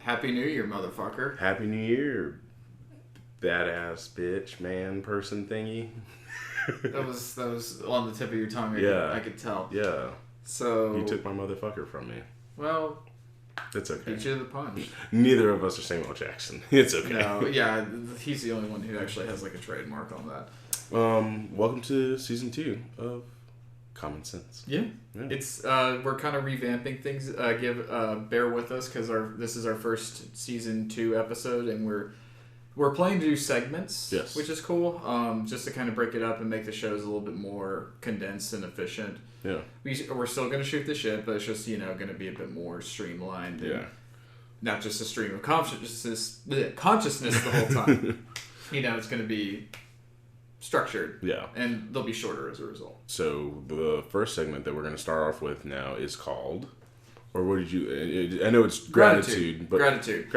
Happy New Year, motherfucker. Happy New Year, badass bitch, man, person thingy. That was on the tip of your tongue. I could tell. Yeah. So you took my motherfucker from me. Well, it's okay. beat you to the punch. Neither of us are Samuel Jackson. It's okay. No, yeah, he's the only one who actually has like a trademark on that. Welcome to season 2 of Common Sense. Yeah. It's we're kind of revamping things. Bear with us because this is our first season 2 episode, and we're planning to do segments, yes, which is cool. Just to kind of break it up and make the shows a little bit more condensed and efficient. Yeah. We're still going to shoot the shit, but it's just going to be a bit more streamlined. And not just a stream of consciousness the whole time. It's going to be structured. Yeah. And they'll be shorter as a result. So the first segment that we're going to start off with now is called, or what did you, I know it's gratitude. But Gratitude.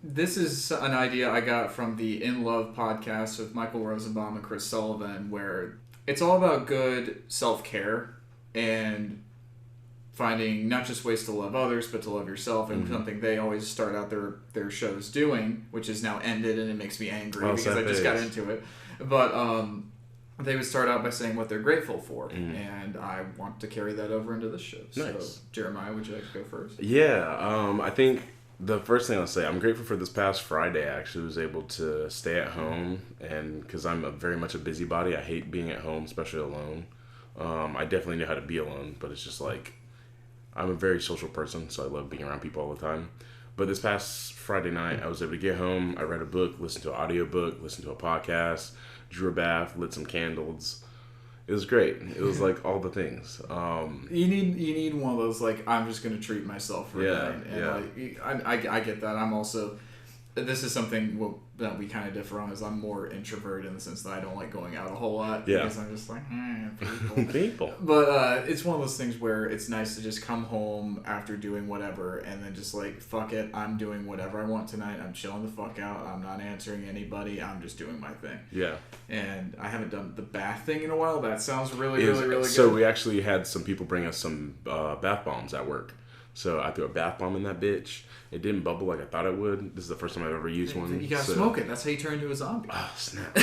This is an idea I got from the In Love podcast with Michael Rosenbaum and Chris Sullivan, where it's all about good self-care and finding not just ways to love others, but to love yourself, and something they always start out their shows doing, which is now ended, and it makes me angry because I just got into it. But they would start out by saying what they're grateful for, and I want to carry that over into this show. Nice. So, Jeremiah, would you like to go first? Yeah, I think the first thing I'll say, I'm grateful for this past Friday. I actually was able to stay at home, and because I'm very much a busybody, I hate being at home, especially alone. I definitely know how to be alone, but it's just like, I'm a very social person, so I love being around people all the time. But this past Friday night, I was able to get home. I read a book, listened to an audiobook, listened to a podcast, drew a bath, lit some candles. It was great. It was like all the things. You need one of those, like, I'm just going to treat myself for a night. And I get that. I'm also... This is something that we kind of differ on, is I'm more introverted in the sense that I don't like going out a whole lot. Yeah. Because I'm just like, people. But it's one of those things where it's nice to just come home after doing whatever and then just like, fuck it, I'm doing whatever I want tonight. I'm chilling the fuck out. I'm not answering anybody. I'm just doing my thing. Yeah. And I haven't done the bath thing in a while. That sounds really good. So we actually had some people bring us some bath bombs at work. So I threw a bath bomb in that bitch. It didn't bubble like I thought it would. This is the first time I've ever used one. You gotta smoke it. That's how you turn into a zombie. Oh, snap.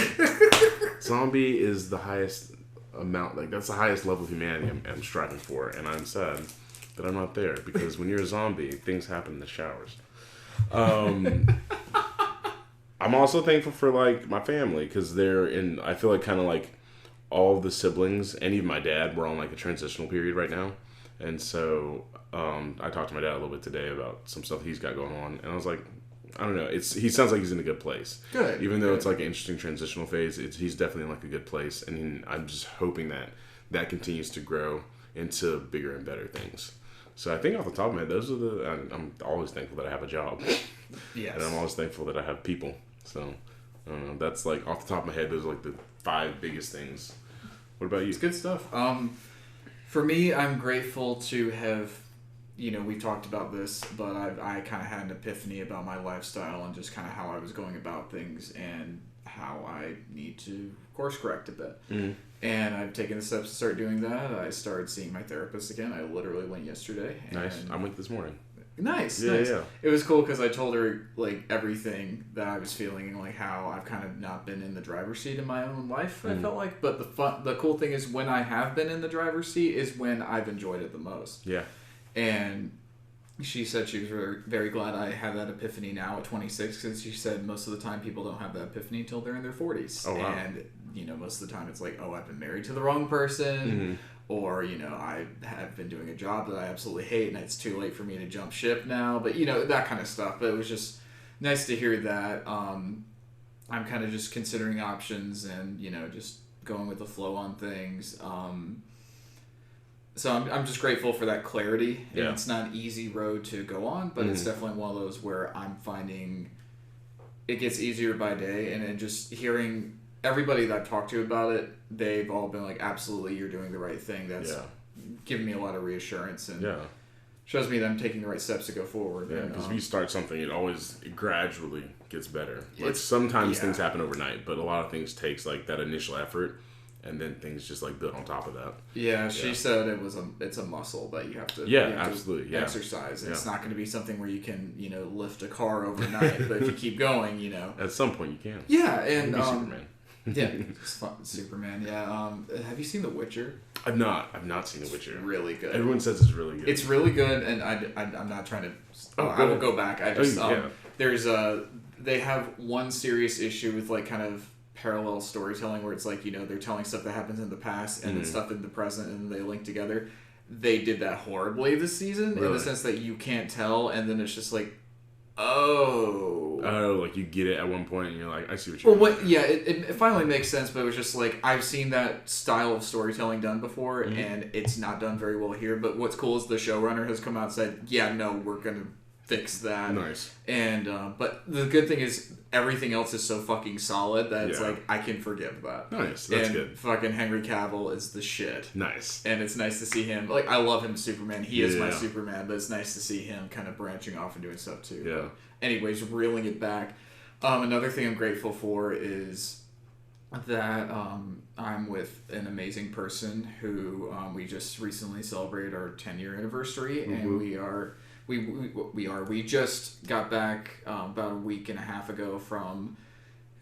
Zombie is the highest amount, like that's the highest level of humanity I'm striving for. And I'm sad that I'm not there, because when you're a zombie, things happen in the showers. I'm also thankful for like my family, because I feel like kind of like all the siblings and even my dad, we're on like a transitional period right now. And so I talked to my dad a little bit today about some stuff he's got going on, and I was like, I don't know, he sounds like he's in a good place. Good. Even though it's like an interesting transitional phase, he's definitely in like a good place, and I'm just hoping that continues to grow into bigger and better things. So I think off the top of my head, those are I'm always thankful that I have a job. Yes. And I'm always thankful that I have people. So I don't know, that's like off the top of my head, those are like the 5 biggest things. What about you? It's good stuff. For me, I'm grateful to have, we've talked about this, but I kind of had an epiphany about my lifestyle and just kind of how I was going about things and how I need to course correct a bit. Mm-hmm. And I've taken the steps to start doing that. I started seeing my therapist again. I literally went yesterday. Nice. I went this morning. Nice. Yeah. It was cool because I told her like everything that I was feeling and like how I've kind of not been in the driver's seat in my own life. I felt like, but the cool thing is when I have been in the driver's seat is when I've enjoyed it the most. Yeah. And she said she was very, very glad I had that epiphany now at 26, because she said most of the time people don't have that epiphany until they're in their 40s. Oh, wow. And most of the time it's like, oh, I've been married to the wrong person. Mm-hmm. Or, I have been doing a job that I absolutely hate and it's too late for me to jump ship now. But, that kind of stuff. But it was just nice to hear that. I'm kind of just considering options and, just going with the flow on things. So I'm just grateful for that clarity. And it's not an easy road to go on, but it's definitely one of those where I'm finding it gets easier by day. And then just hearing everybody that I've talked to about it, they've all been like, absolutely, you're doing the right thing. That's given me a lot of reassurance and shows me that I'm taking the right steps to go forward. Yeah, because if you start something, it gradually gets better. Like sometimes things happen overnight, but a lot of things takes like that initial effort, and then things just like build on top of that. Yeah, she said it's a muscle that you have to absolutely exercise. It's not going to be something where you can lift a car overnight, but if you keep going, at some point you can. Yeah, and Superman. Yeah, it's fun. Superman. Yeah. Have you seen The Witcher? I've not seen The Witcher. It's really good. Everyone says it's really good. It's really good, and I'm not trying to. I will go back. I just there's they have one serious issue with like kind of parallel storytelling where it's like they're telling stuff that happens in the past and then stuff in the present and they link together. They did that horribly this season in the sense that you can't tell, and then it's just like. Like you get it at one point and you're like, I see what you're doing. Yeah, it finally makes sense, but it was just like, I've seen that style of storytelling done before, and it's not done very well here, but what's cool is the showrunner has come out and said, yeah, no, we're gonna fix that. Nice. And, but the good thing is, everything else is so fucking solid that it's like, I can forgive that. Nice, that's good. Fucking Henry Cavill is the shit. Nice. And it's nice to see him, like, I love him Superman, he is my Superman, but it's nice to see him kind of branching off and doing stuff too. Yeah. But anyways, reeling it back, another thing I'm grateful for is that I'm with an amazing person who we just recently celebrated our 10-year anniversary, and we just got back about a week and a half ago from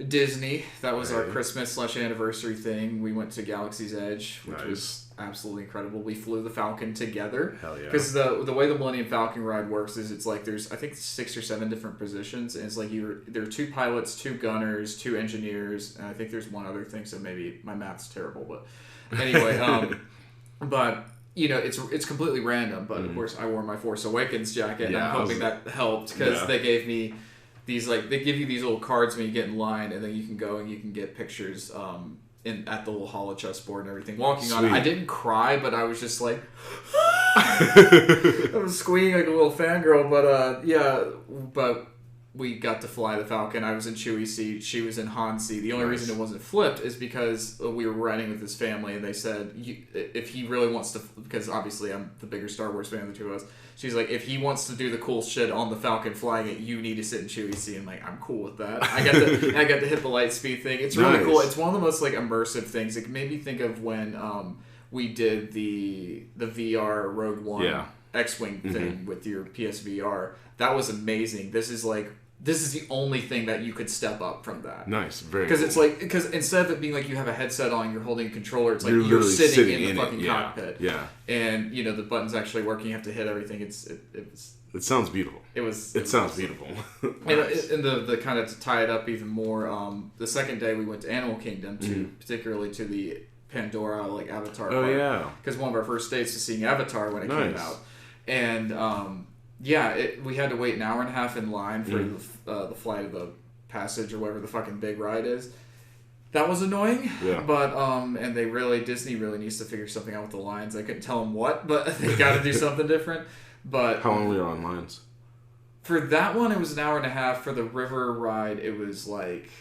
Disney. That was our Christmas/anniversary thing. We went to Galaxy's Edge, which was absolutely incredible. We flew the Falcon together. Hell yeah. Because the way the Millennium Falcon ride works is it's like there's, I think, 6 or 7 different positions. And it's like there are 2 pilots, 2 gunners, 2 engineers, and I think there's one other thing, so maybe my math's terrible. But anyway, but... it's completely random, but of course I wore my Force Awakens jacket, and I'm hoping that helped, because they gave me these, like, they give you these little cards when you get in line, and then you can go and you can get pictures at the little holochess board and everything. Walking on it, I didn't cry, but I was just like, I was squealing like a little fangirl, but we got to fly the Falcon. I was in Chewie's seat. She was in Han's seat. The only reason it wasn't flipped is because we were riding with his family, and they said, if he really wants to... Because obviously I'm the bigger Star Wars fan of the two of us. She's like, if he wants to do the cool shit on the Falcon flying it, you need to sit in Chewie's seat. I'm like, I'm cool with that. I got to hit the light speed thing. It's really cool. It's one of the most like immersive things. It made me think of when we did the VR Rogue One X-Wing thing with your PSVR. That was amazing. This is the only thing that you could step up from that. Nice, very cool. Because it's because instead of it being like you have a headset on, you're holding a controller, it's like you're sitting in the fucking cockpit. Yeah. And, the button's actually working, you have to hit everything. It sounds beautiful. It sounds beautiful. And the kind of to tie it up even more, the second day we went to Animal Kingdom, particularly to the Pandora, like, Avatar park. Yeah. Because one of our first dates was seeing Avatar when it came out. And, we had to wait an hour and a half in line for the Flight of the Passage or whatever the fucking big ride is. That was annoying. Yeah. But and Disney really needs to figure something out with the lines. I couldn't tell them what, but they got to do something different. But how long were you on lines? For that one, it was an hour and a half. For the river ride, it was like,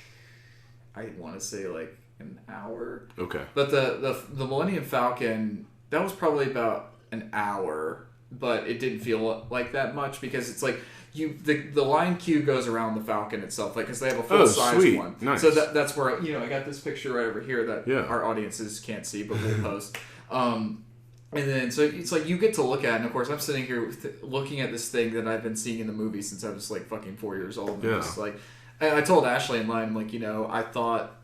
I want to say like an hour. Okay. But the Millennium Falcon, that was probably about an hour. But it didn't feel like that much because it's like the line queue goes around the Falcon itself, like because they have a full size one. Nice. So that's where I got this picture right over here that our audiences can't see, but we'll post. And then so it's like you get to look at it, and of course I'm sitting here looking at this thing that I've been seeing in the movie since I was like fucking 4 years old. And it's like, I told Ashley in line, I'm like, I thought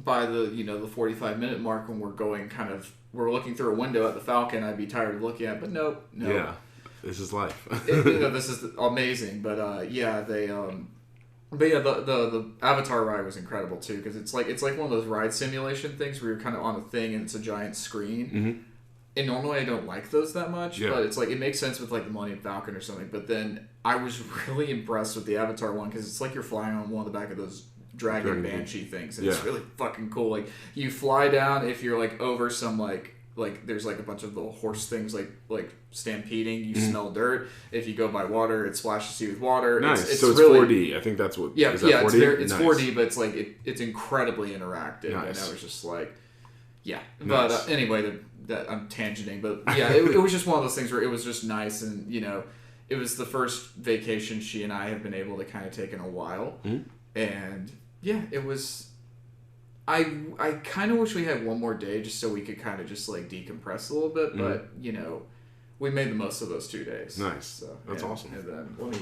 by the the 45-minute mark when we're going we're looking through a window at the Falcon, I'd be tired of looking at it, but no. Yeah, this is life. This is amazing, but the Avatar ride was incredible too, because it's like one of those ride simulation things where you're kind of on a thing and it's a giant screen. Mm-hmm. And normally I don't like those that much, but it's like it makes sense with like the Millennium Falcon or something. But then I was really impressed with the Avatar one because it's like you're flying on one of the back of those Dragon Banshee things, and it's really fucking cool. Like you fly down if you're like over some like there's like a bunch of little horse things like stampeding. You smell dirt. If you go by water, it splashes you with water. Nice. So it's really 4D. I think that's what. Yeah, is that 4D? It's nice. 4D, but it's like it's incredibly interactive. Nice. And I was just like, yeah. Nice. But anyway, that I'm tangenting, but yeah, it was just one of those things where it was just nice, and it was the first vacation she and I have been able to kind of take in a while, and. Yeah, it was I kind of wish we had one more day just so we could kind of just like decompress a little bit, but we made the most of those 2 days. Nice. So, That's awesome. And then let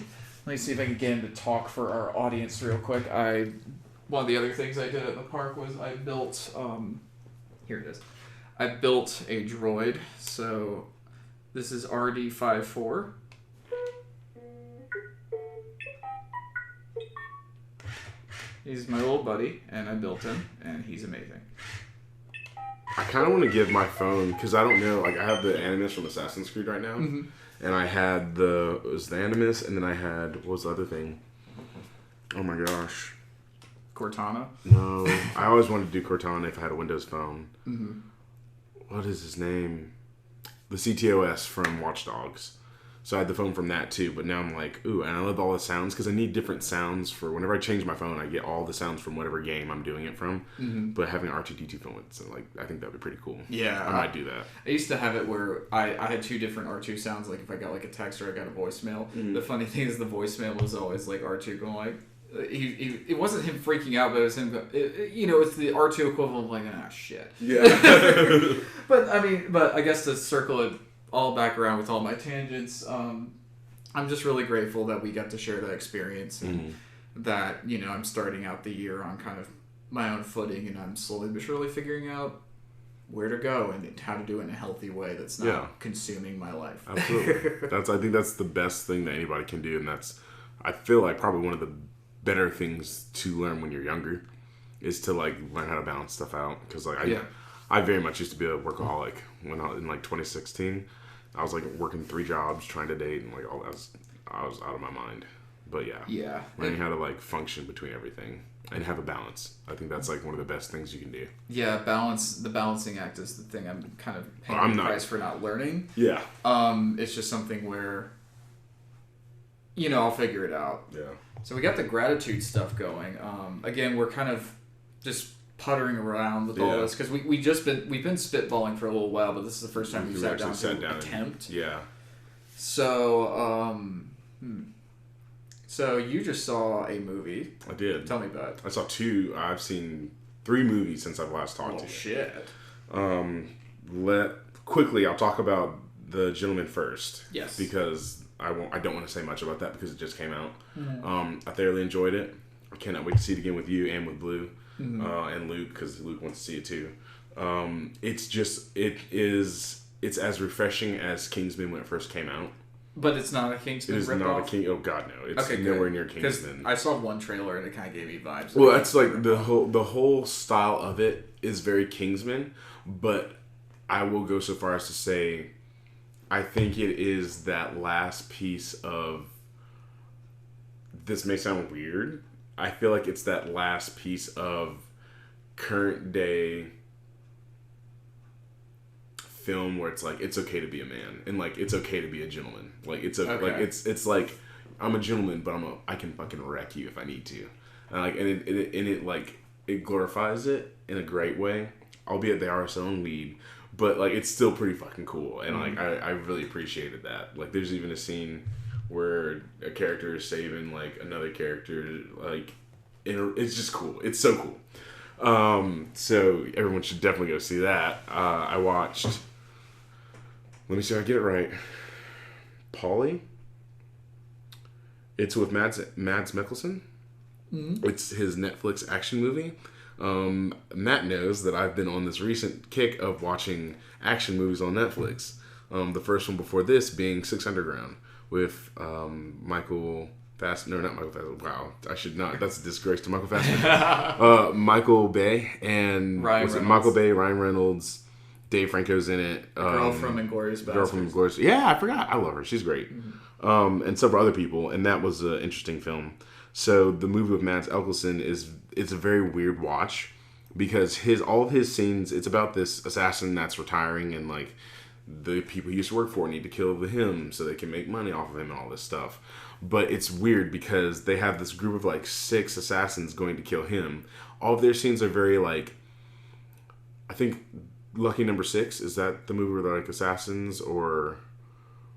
me see if I can get him to talk for our audience real quick. One of the other things I did at the park was I built here it is. I built a droid. So this is RD54. He's my little buddy, and I built him, and he's amazing. I kind of want to give my phone, because I don't know, like I have the Animus from Assassin's Creed right now, and I had it was the Animus, and then I had, what was the other thing? Oh my gosh. Cortana? No, I always wanted to do Cortana if I had a Windows phone. What is his name? The CTOS from Watch Dogs. So I had the phone from that too, but now I'm like, ooh, and I love all the sounds because I need different sounds for whenever I change my phone. I get all the sounds from whatever game I'm doing it from. But having an R2D2 phone, I think that'd be pretty cool. Yeah, I might do that. I used to have it where I had 2 different R2 sounds. Like if I got like a text or I got a voicemail. The funny thing is the voicemail was always like R2 going like. It wasn't him freaking out, but it was him. It's the R2 equivalent of like, shit. Yeah. But I guess to circle it all back around with all my tangents, I'm just really grateful that we got to share that experience and that, I'm starting out the year on kind of my own footing and I'm slowly but surely figuring out where to go and how to do it in a healthy way that's not consuming my life. Absolutely. I think that's the best thing that anybody can do, and I feel like probably one of the better things to learn when you're younger is to like learn how to balance stuff out, because I very much used to be a workaholic when I was in like 2016. I was like working 3 jobs, trying to date, and like all that. I was out of my mind. But learning how to like function between everything and have a balance. I think that's like one of the best things you can do. Yeah, the balancing act is the thing I'm kind of paying the price for not learning. Yeah. It's just something where, I'll figure it out. Yeah. So we got the gratitude stuff going. Again, we're kind of just puttering around with all this because we've been spitballing for a little while, but this is the first time we've sat down to attempt. Yeah. So, so you just saw a movie. I did. Tell me about it. I saw 2. I've seen 3 movies since I've last talked to you. Shit. Quickly, I'll talk about The Gentleman first. Yes. Because I don't want to say much about that because it just came out. I thoroughly enjoyed it. I cannot wait to see it again with you and with Blue and Luke, because Luke wants to see it too. It's as refreshing as Kingsman when it first came out. But it's not a Kingsman. It is not a King. Oh God, no! It's nowhere near Kingsman. I saw one trailer and it kind of gave me vibes. Well, that's like the whole style of it is very Kingsman, but I will go so far as to say, I think it is that last piece of. This may sound weird. I feel like it's that last piece of current day film where it's like it's okay to be a man and like it's okay to be a gentleman. Like it's like it's like I'm a gentleman, but I can fucking wreck you if I need to. And like it glorifies it in a great way. Albeit they are its own lead, but like it's still pretty fucking cool. And like I really appreciated that. Like there's even a scene where a character is saving like another character, like it's just cool. It's so cool. So everyone should definitely go see that. I watched. Let me see if I get it right. Polly. It's with Mads Mikkelsen. Mm-hmm. It's his Netflix action movie. Matt knows that I've been on this recent kick of watching action movies on Netflix. The first one before this being Six Underground with Michael Fassbender. No, not Michael Fassbender. Wow, I should not. That's a disgrace to Michael Fassbender. Michael Bay and Michael Bay, Ryan Reynolds, Dave Franco's in it. Girl from Inglourious Basterds. Yeah, I forgot. I love her. She's great. Mm-hmm. And several other people, and that was an interesting film. So the movie with Mads Mikkelsen it's a very weird watch because all of his scenes, it's about this assassin that's retiring and like the people he used to work for need to kill him so they can make money off of him and all this stuff. But it's weird because they have this group of like 6 assassins going to kill him. All of their scenes are very like, I think Lucky Number 6, is that the movie where they're like assassins or...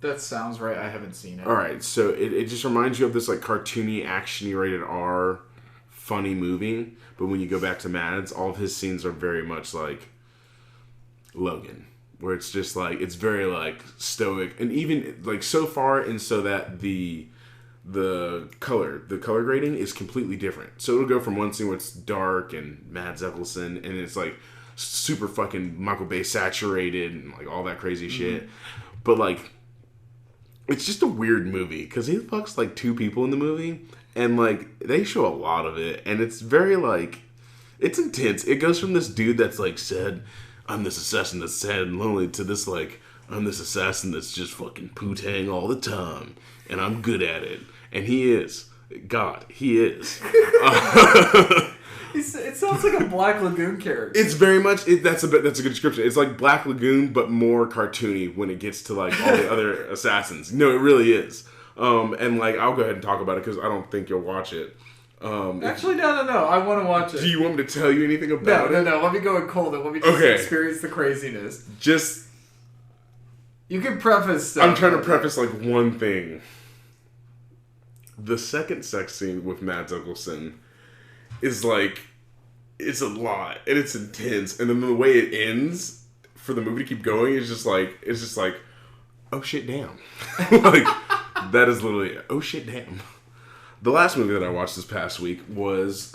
That sounds right. I haven't seen it. All right, so it just reminds you of this like cartoony, actiony, rated R funny movie. But when you go back to Mads, all of his scenes are very much like Logan, where it's just like, it's very like stoic, and even like so far, and so that the color grading is completely different. So it'll go from one scene where it's dark and Mads Mikkelsen, and it's like super fucking Michael Bay saturated and like all that crazy shit. But like, it's just a weird movie because he fucks like 2 people in the movie, and like they show a lot of it, and it's very like, it's intense. It goes from this dude that's like said, I'm this assassin that's sad and lonely, to this like, I'm this assassin that's just fucking poo-tang all the time, and I'm good at it. And he is. God, he is. It sounds like a Black Lagoon character. It's very much, that's a good description. It's like Black Lagoon, but more cartoony when it gets to like all the other assassins. No, it really is. And like, I'll go ahead and talk about it because I don't think you'll watch it. Actually, no. I want to watch it. Do you want me to tell you anything about it? No. Let me go in cold and let me just experience the craziness. Just... You can preface stuff. I'm trying to preface like one thing. The second sex scene with Mads Mikkelsen is like, it's a lot and it's intense, and then the way it ends for the movie to keep going is just like, oh shit damn. Like, that is literally, oh shit damn. The last movie that I watched this past week was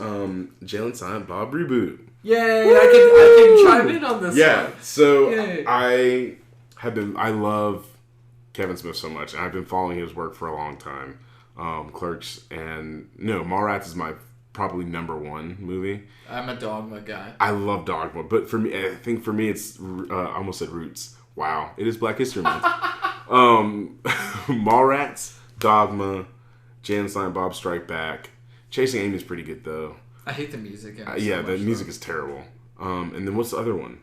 Jay and Silent Bob Reboot. Yay! Woo! I can chime in on this one. Yeah, so Yay. I love Kevin Smith so much, and I've been following his work for a long time. Clerks and Mallrats is my probably number 1 movie. I'm a Dogma guy. I love Dogma, but for me, I think for me it's I almost said Roots. Wow, it is Black History Month. Mallrats, Dogma, Jay and Silent Bob Strike Back. Chasing Amy is pretty good though. I hate the music. The music is terrible. And then what's the other one?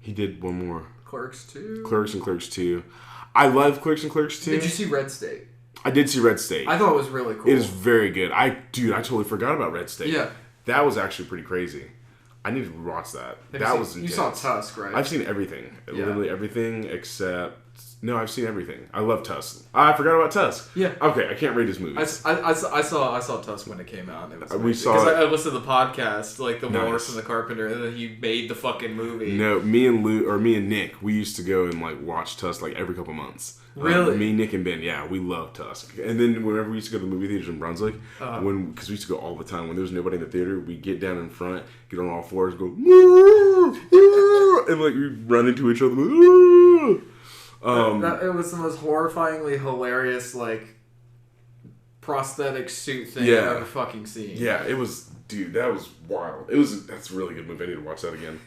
He did one more. Clerks 2. Clerks and Clerks 2. I love Clerks and Clerks 2. Did you see Red State? I did see Red State. I thought it was really cool. It is very good. I totally forgot about Red State. Yeah. That was actually pretty crazy. I need to watch that. Was intense. You saw Tusk, right? I've seen everything. Yeah. Literally everything except... No, I've seen everything. I love Tusk. I forgot about Tusk. Yeah. Okay, I can't rate his movies. I saw Tusk when it came out. It was we saw because I listened to the podcast, like the Morris and the Carpenter, and then he made the fucking movie. No, me and Nick, we used to go and like watch Tusk like every couple months. Really? Me, Nick, and Ben, yeah, we love Tusk. And then whenever we used to go to the movie theaters in Brunswick, because we used to go all the time, when there was nobody in the theater, we'd get down in front, get on all fours, go, and like we run into each other. It was the most horrifyingly hilarious, like, prosthetic suit thing I've ever fucking seen. Yeah, it was, dude, that was wild. That's a really good movie. I need to watch that again.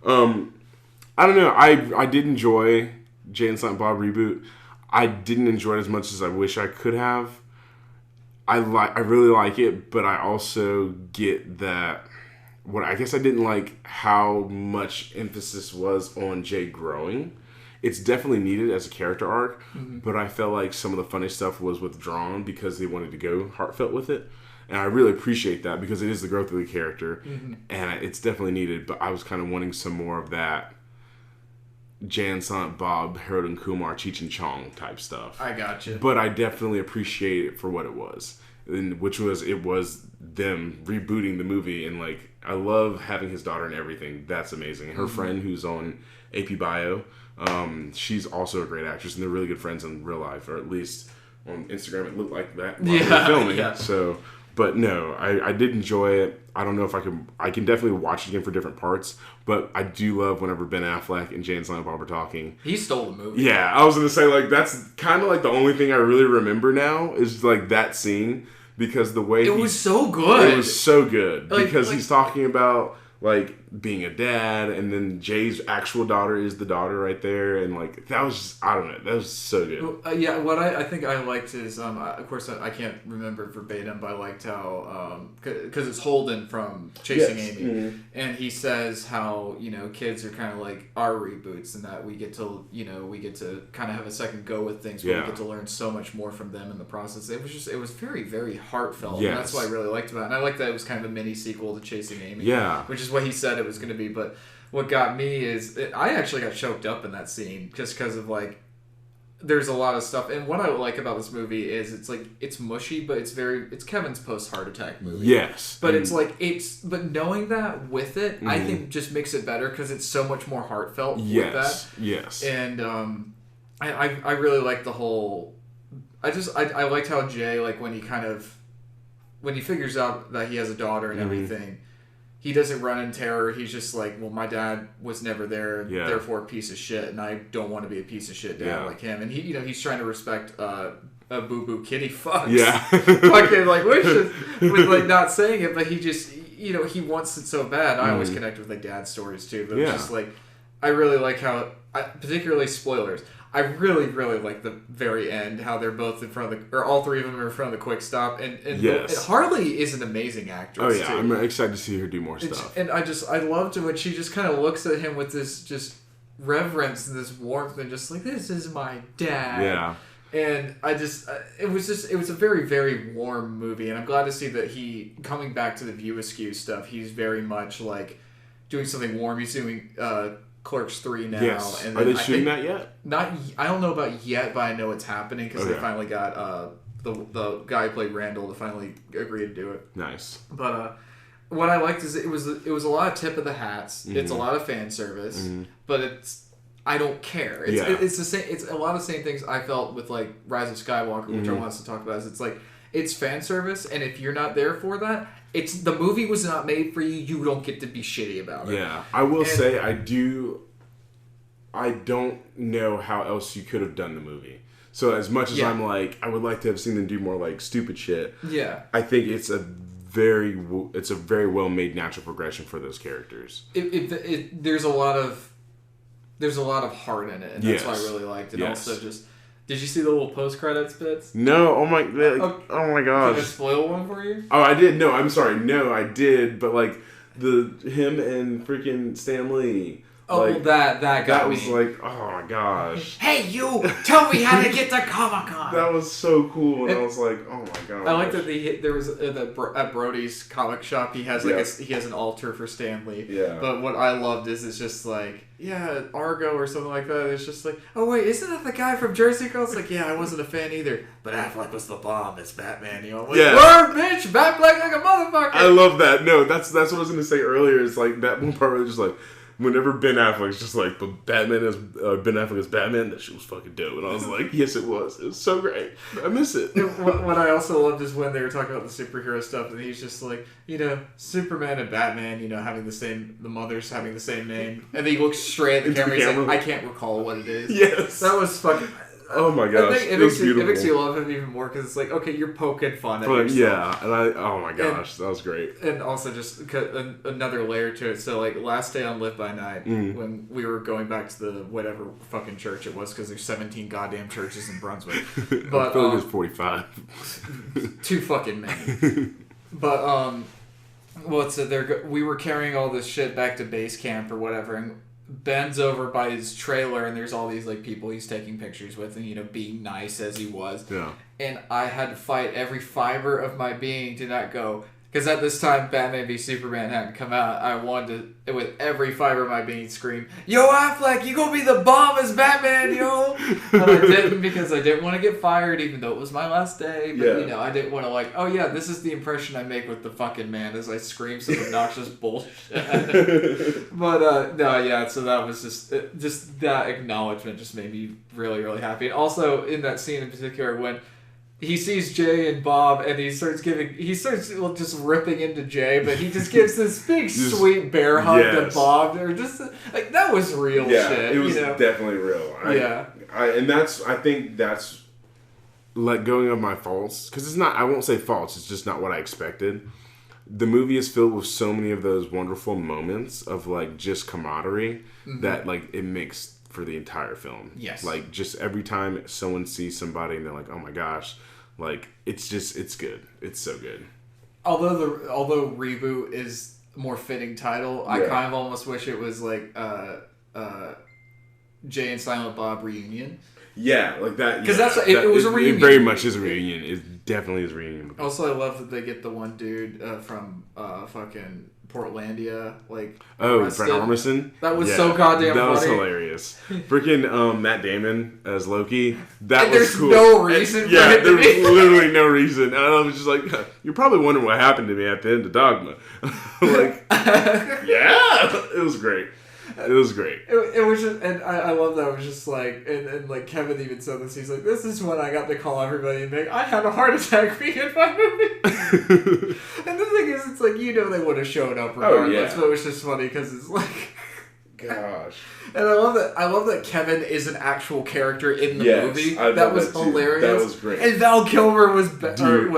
I don't know. I did enjoy Jay and Silent Bob Reboot. I didn't enjoy it as much as I wish I could have. I really like it, but I also get that. I guess I didn't like how much emphasis was on Jay growing. It's definitely needed as a character arc, but I felt like some of the funny stuff was withdrawn because they wanted to go heartfelt with it. And I really appreciate that because it is the growth of the character, and it's definitely needed, but I was kind of wanting some more of that Jay and Silent Bob, Harold and Kumar, Cheech and Chong type stuff. I gotcha. But I definitely appreciate it for what it was. Which was them rebooting the movie, and like I love having his daughter and everything. That's amazing. Her friend who's on AP Bio, she's also a great actress, and they're really good friends in real life, or at least on Instagram it looked like that while they were filming. Yeah. So, but no, I did enjoy it. I don't know if I can definitely watch it again for different parts, but I do love whenever Ben Affleck and Jay and Silent Bob are talking. He stole the movie. Yeah, I was gonna say like that's kind of like the only thing I really remember now is like that scene. Because the way it was so good. It was so good. Because he's talking about like being a dad, and then Jay's actual daughter is the daughter right there, and like that was just, I don't know, that was so good. What I think I liked is of course I can't remember verbatim, but I liked how because it's Holden from Chasing Amy, and he says how kids are kind of like our reboots, and that we get to kind of have a second go with things, but we get to learn so much more from them in the process. It was very, very heartfelt, and that's what I really liked about it. And I liked that it was kind of a mini sequel to Chasing Amy, which is what he said it was going to be. But what got me is I actually got choked up in that scene just because of like there's a lot of stuff, and what I like about this movie is it's mushy, but it's Kevin's post heart attack movie. Yes, but but knowing that with it, I think just makes it better because it's so much more heartfelt with that. Yes, and I really like the whole. I liked how Jay, like when he figures out that he has a daughter and everything. He doesn't run in terror. He's just like, well, my dad was never there, therefore a piece of shit, and I don't want to be a piece of shit dad like him. And he's trying to respect a boo boo kitty fucks. Yeah, fucking like wishes with like not saying it, but he just he wants it so bad. I always connect with like dad stories too, but it's just like I really like how, particularly spoilers. I really, really like the very end, how they're both in front of or all three of them are in front of the quick stop, and Harley is an amazing actress. Oh yeah, too. I'm excited to see her do more stuff. And I loved it when she just kind of looks at him with this just reverence and this warmth, and just like, this is my dad. Yeah. And it was a very, very warm movie, and I'm glad to see that he, coming back to the View Askew stuff, he's very much like doing something warm. He's doing Clerks 3 now. Yes. And are they shooting that yet? I don't know about yet, but I know it's happening because they finally got the guy who played Randall to finally agree to do it. Nice. But what I liked is it was a lot of tip of the hats. It's a lot of fan service, but I don't care. It's the same. It's a lot of the same things I felt with like Rise of Skywalker, which I want us to talk about. It's like it's fan service, and if you're not there for that, the movie was not made for you. You don't get to be shitty about it. Yeah, I will say I don't know how else you could have done the movie. So as much as I'm like, I would like to have seen them do more like stupid shit. Yeah, I think it's a very well made natural progression for those characters. There's a lot of heart in it, and that's what I really liked. And also just. Did you see the little post-credits bits? No. Oh my gosh. Did I spoil one for you? Oh, I did. No, I'm sorry. No, I did. But like him and freaking Stan Lee. Oh, like, that got that me. Was like, oh my gosh. Hey, you! Tell me how to get to Comic-Con! That was so cool, and I was like, oh my gosh. I like that there was at Brody's comic shop. He has he has an altar for Stan Lee. Yeah. But what I loved is it's just like Argo or something like that. It's just like, oh wait, isn't that the guy from Jersey Girl? It's like, yeah, I wasn't a fan either, but Affleck was the bomb. It's Batman, you know. Like, word, bitch, Batfleck like a motherfucker. I love that. No, that's what I was gonna say earlier. It's like that one part where it's just like. Whenever Ben Affleck's just like, but Ben Affleck as Batman, that shit was fucking dope. And I was like, yes, it was. It was so great. I miss it. What I also loved is when they were talking about the superhero stuff, and he's just like, Superman and Batman, having the mothers having the same name. And then he looks straight at the camera, he's like, I can't recall what it is. Yes. That was fucking... Oh my gosh, it makes you love him even more because it's like, okay, you're poking fun at yourself. Yeah, and oh my gosh, that was great. And also just another layer to it. So like last day on Live by Night, when we were going back to the whatever fucking church it was, because there's 17 goddamn churches in Brunswick. But I feel like there's 45. Too fucking many. But we were carrying all this shit back to base camp or whatever, and Ben's over by his trailer, and there's all these like people he's taking pictures with, and being nice as he was. Yeah. And I had to fight every fiber of my being to not go, because at this time Batman v Superman hadn't come out. I wanted to, with every fiber of my being, scream, "Yo, Affleck, you gonna be the bomb as Batman, yo!" But I didn't, because I didn't want to get fired, even though it was my last day. But I didn't want to like, oh yeah, this is the impression I make with the fucking man as I scream some obnoxious bullshit. But no, yeah. So that was just that acknowledgement just made me really, really happy. And also in that scene in particular when he sees Jay and Bob, and he starts just ripping into Jay, but he just gives this big sweet bear hug to Bob. They're just like, that was real shit. Yeah, it was definitely real. I think that's let going of my faults, because it's not. I won't say faults. It's just not what I expected. The movie is filled with so many of those wonderful moments of like just camaraderie that like it makes for the entire film. Yes. Like just every time someone sees somebody and they're like, oh my gosh, like it's good. It's so good. Although Reboot is a more fitting title, I kind of almost wish it was like Jay and Silent Bob reunion. Yeah, like that. Because it was a reunion. It very much is a reunion. It's definitely is reunion movie. Also, I love that they get the one dude from fucking Portlandia, like arrested. Brent Armisen. That was so goddamn funny. That was hilarious. Freaking Matt Damon as Loki. That was cool. There's no reason for it there was literally no reason. And I was just like, you're probably wondering what happened to me at the end of Dogma. Like, yeah, it was great. It was great. It was just, and I love that. It was just like, and like Kevin even said this. He's like, this is when I got to call everybody and make, I had a heart attack being in my movie. And the thing is, it's like, they would have showed up regardless, but it was just funny because it's like, gosh. And I love that Kevin is an actual character in the movie. That was hilarious. That was great. And Val Kilmer was Bluntman.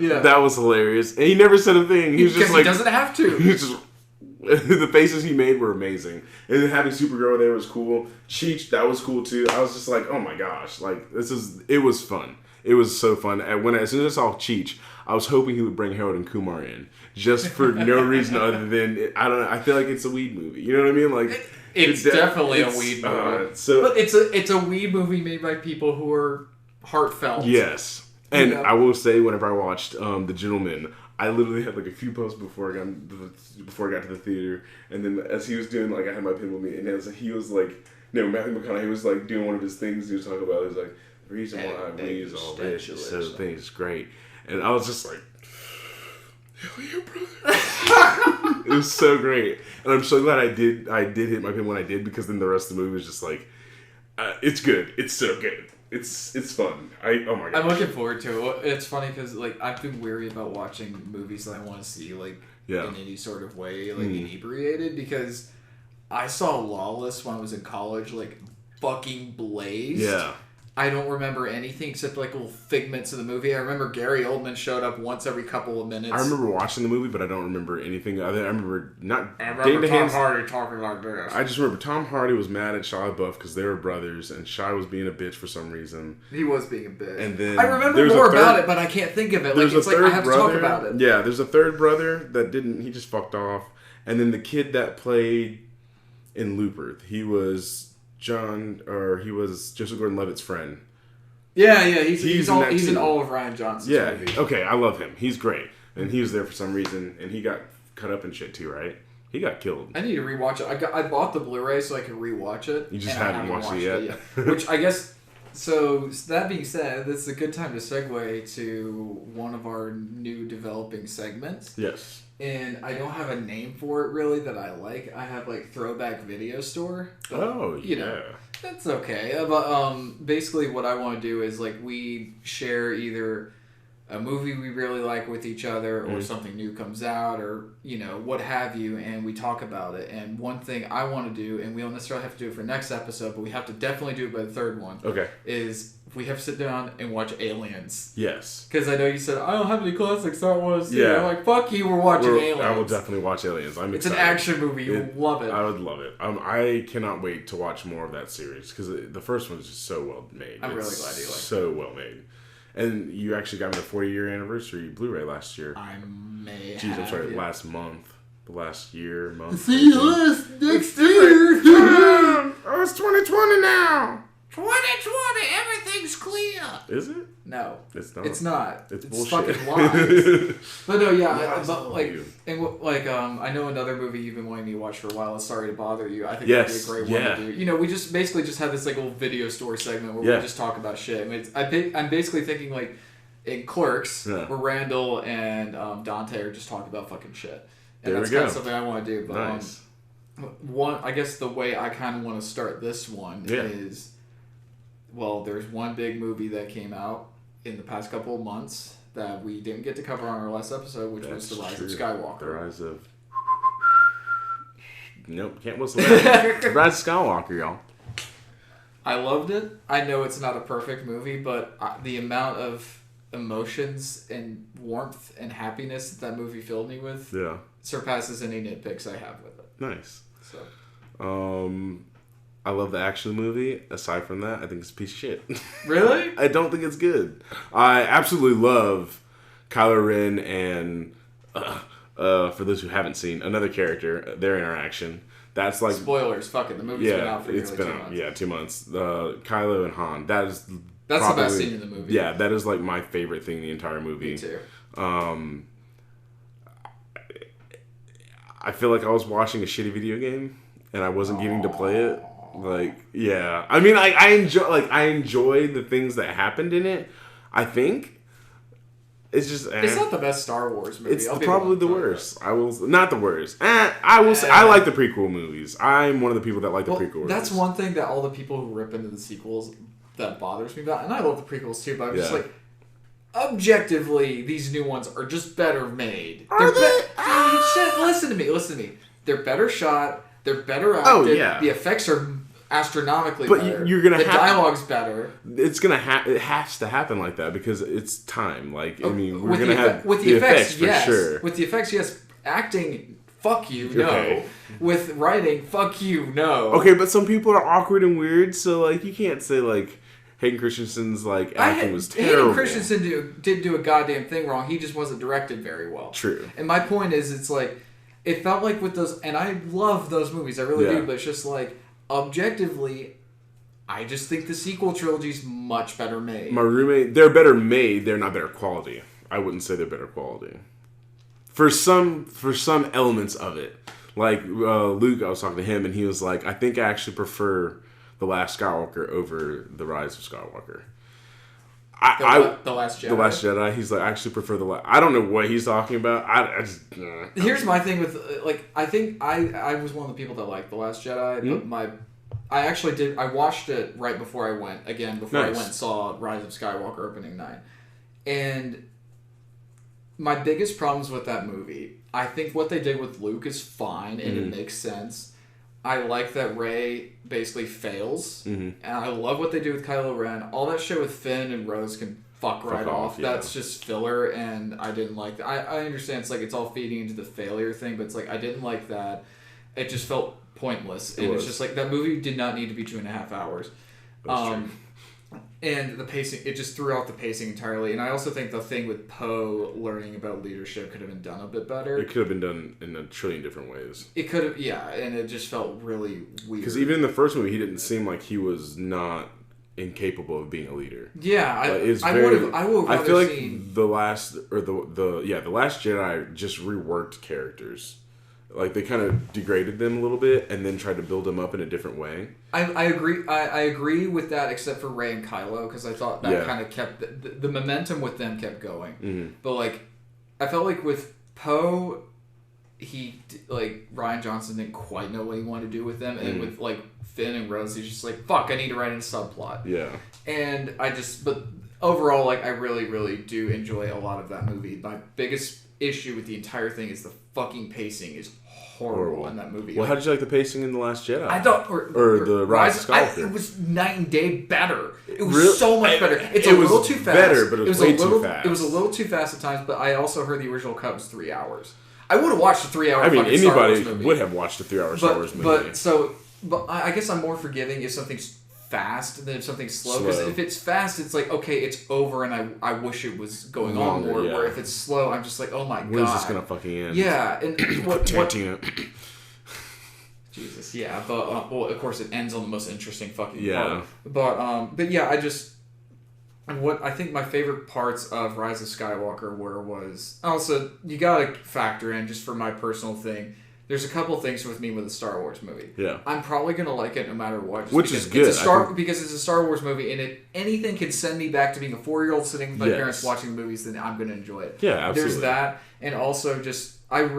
Yeah, that was hilarious. And he never said a thing. He was just like, he doesn't have to. He was just. The faces he made were amazing, and then having Supergirl there was cool. Cheech, that was cool too. I was just like, oh my gosh, like it was fun. It was so fun. And as soon as I saw Cheech, I was hoping he would bring Harold and Kumar in, just for no reason other than I don't know. I feel like it's a weed movie. You know what I mean? Like it's definitely a weed movie. But it's a weed movie made by people who are heartfelt. Yes, and I will say, whenever I watched The Gentleman, I literally had like a few posts before I got to the theater, and then as he was doing, like, I had my pen with me, and he was like, Matthew McConaughey was like doing one of his things he was talking about. He was like, the reason why we use all this is so things great, and I was just like, hell yeah, brother! It was so great, and I'm so glad I did hit my pen when I did, because then the rest of the movie was just like, it's good, it's so good. It's fun. Oh my god. I'm looking forward to it. It's funny because like I've been weary about watching movies that I want to see like in any sort of way like inebriated, because I saw Lawless when I was in college, like fucking blazed. Yeah. I don't remember anything except like little figments of the movie. I remember Gary Oldman showed up once every couple of minutes. I remember watching the movie, but I don't remember anything. I remember Tom Hardy talking like this. I just remember Tom Hardy was mad at Shia LaBeouf because they were brothers, and Shia was being a bitch for some reason. He was being a bitch. And then I remember more about it, but I can't think of it. Like it's like I have to talk about it. Yeah, there's a third brother that didn't. He just fucked off. And then the kid that played in Looper, he was Joseph Gordon-Levitt's friend. Yeah, he's in all of Rian Johnson's movies. Okay, I love him. He's great. And he was there for some reason, and he got cut up and shit too, right? He got killed. I need to rewatch it. I bought the Blu-ray so I could rewatch it. You just haven't watched it yet? Which I guess... So, that being said, this is a good time to segue to one of our new developing segments. Yes. And I don't have a name for it, really, that I like. I have, like, Throwback Video Store. But, you know, that's okay. But basically what I want to do is, like, we share either a movie we really like with each other, or something new comes out, or, you know, what have you, and we talk about it. And one thing I want to do, and we don't necessarily have to do it for next episode, but we have to definitely do it by the third one. Okay. Is we have to sit down and watch Aliens. Yes. Because I know you said, I don't have any classics I want to see. Yeah. I'm like, fuck you, we're watching Aliens. I will definitely watch Aliens. I'm excited. It's an action movie. You'll love it. I would love it. I cannot wait to watch more of that series, because the first one is just so well made. I'm really glad you like it. So well made. And you actually got me the 40-year anniversary Blu-ray last year. Last month. The last year, month. See you next year. Oh, it's 2020 now. 2020, everything's clear. Is it? No. It's not. It's not. It's bullshit. Fucking lies. But no, I know another movie you've been wanting me to watch for a while is Sorry to Bother You. I think that'd be a great one to do. You know, we just basically just have this like little video store segment where we just talk about shit. I mean, I'm basically thinking like in Clerks, where Randall and Dante are just talking about fucking shit. And that's kind of something I want to do. But nice. I guess the way I kind of want to start this one is... Well, there's one big movie that came out in the past couple of months that we didn't get to cover on our last episode, which was The Rise of Skywalker. The Rise of... Nope, can't whistle that. The Rise of Skywalker, y'all. I loved it. I know it's not a perfect movie, but the amount of emotions and warmth and happiness that movie filled me with surpasses any nitpicks I have with it. Nice. So... I love the action movie. Aside from that, I think it's a piece of shit. Really? I don't think it's good. I absolutely love Kylo Ren and, for those who haven't seen, another character, their interaction. That's like... Spoilers, fuck it. The movie's been out for nearly 2 months. Yeah, 2 months. Kylo and Han. That is That's the best scene in the movie. Yeah, that is like my favorite thing in the entire movie. Me too. I feel like I was watching a shitty video game and I wasn't getting to play it. Like, yeah. I mean, I enjoy the things that happened in it. I think it's just it's not the best Star Wars movie. It's probably the worst. I will not the worst. I will say I like the prequel movies. I'm one of the people that like the prequel movies. That's one thing that all the people who rip into the sequels that bothers me about, and I love the prequels too. But I'm just like, objectively, these new ones are just better made. Listen to me. They're better shot. They're better acted. Oh yeah. The effects are astronomically better. But you're gonna the dialogue's better. It's gonna it has to happen like that because it's time. Like, I mean, we're gonna have with the effects, for sure. With the effects, yes. Acting, fuck you, no. Okay. With writing, fuck you, no. Okay, but some people are awkward and weird, so like you can't say like Hayden Christensen's like acting was terrible. Hayden Christensen did do a goddamn thing wrong. He just wasn't directed very well. True. And my point is, it's like it felt like with those, and I love those movies, I really do. But it's just like objectively, I just think the sequel trilogy's much better made. My roommate, they're better made. They're not better quality. I wouldn't say they're better quality. For some elements of it, like Luke, I was talking to him, and he was like, "I think I actually prefer The Last Skywalker over The Rise of Skywalker." The Last Jedi. The Last Jedi. He's like, I actually prefer the last. I don't know what he's talking about. I just. Here's my thing with I think I was one of the people that liked The Last Jedi, but I actually did. I watched it right before I went I went and saw Rise of Skywalker opening night, and my biggest problems with that movie, I think what they did with Luke is fine and it makes sense. I like that Rey basically fails, and I love what they do with Kylo Ren. All that shit with Finn and Rose can fuck off. Yeah. That's just filler, and I didn't like that. I understand it's all feeding into the failure thing, but it's like I didn't like that. It just felt pointless, and it's just like that movie did not need to be 2.5 hours. That's true. And the pacing, it just threw out the pacing entirely. And I also think the thing with Poe learning about leadership could have been done a bit better. It could have been done in a trillion different ways. It could have, and it just felt really weird. Because even in the first movie, he didn't seem like he was not incapable of being a leader. Yeah, I feel like the Last Jedi just reworked characters. Like, they kind of degraded them a little bit and then tried to build them up in a different way. I agree. I agree with that, except for Rey and Kylo, because I thought that kind of kept the momentum with them kept going. Mm-hmm. But like, I felt like with Poe, Rian Johnson didn't quite know what he wanted to do with them, and with like Finn and Rose, he's just like, fuck, I need to write in a subplot. Yeah. And but overall, like, I really, really do enjoy a lot of that movie. My biggest issue with the entire thing is the fucking pacing is horrible in that movie. Well, how did you like the pacing in The Last Jedi? I thought, or the Rise of Skywalker. It was night and day better. It was so much better. It was a little too fast. Better, but it was way too fast. It was a little too fast at times. But I also heard the original cut was 3 hours. I would have watched a 3-hour. Anybody Star Wars movie. Would have watched a 3-hour Star Wars movie. But I guess I'm more forgiving if something's fast than if something's slow. Because if it's fast, it's like, okay, it's over, and I wish it was going on more. Yeah. Where if it's slow, I'm just like, oh my god, when's this gonna fucking end? Yeah, and Jesus, yeah, but well, of course, it ends on the most interesting fucking part. But yeah, what I think my favorite parts of Rise of Skywalker was also, you gotta factor in, just for my personal thing, there's a couple things with me with a Star Wars movie. Yeah. I'm probably going to like it no matter what. Which is good. Because it's a Star Wars movie, and if anything can send me back to being a 4-year-old sitting with my parents watching the movies, then I'm going to enjoy it. Yeah, absolutely. There's that, and also just, I've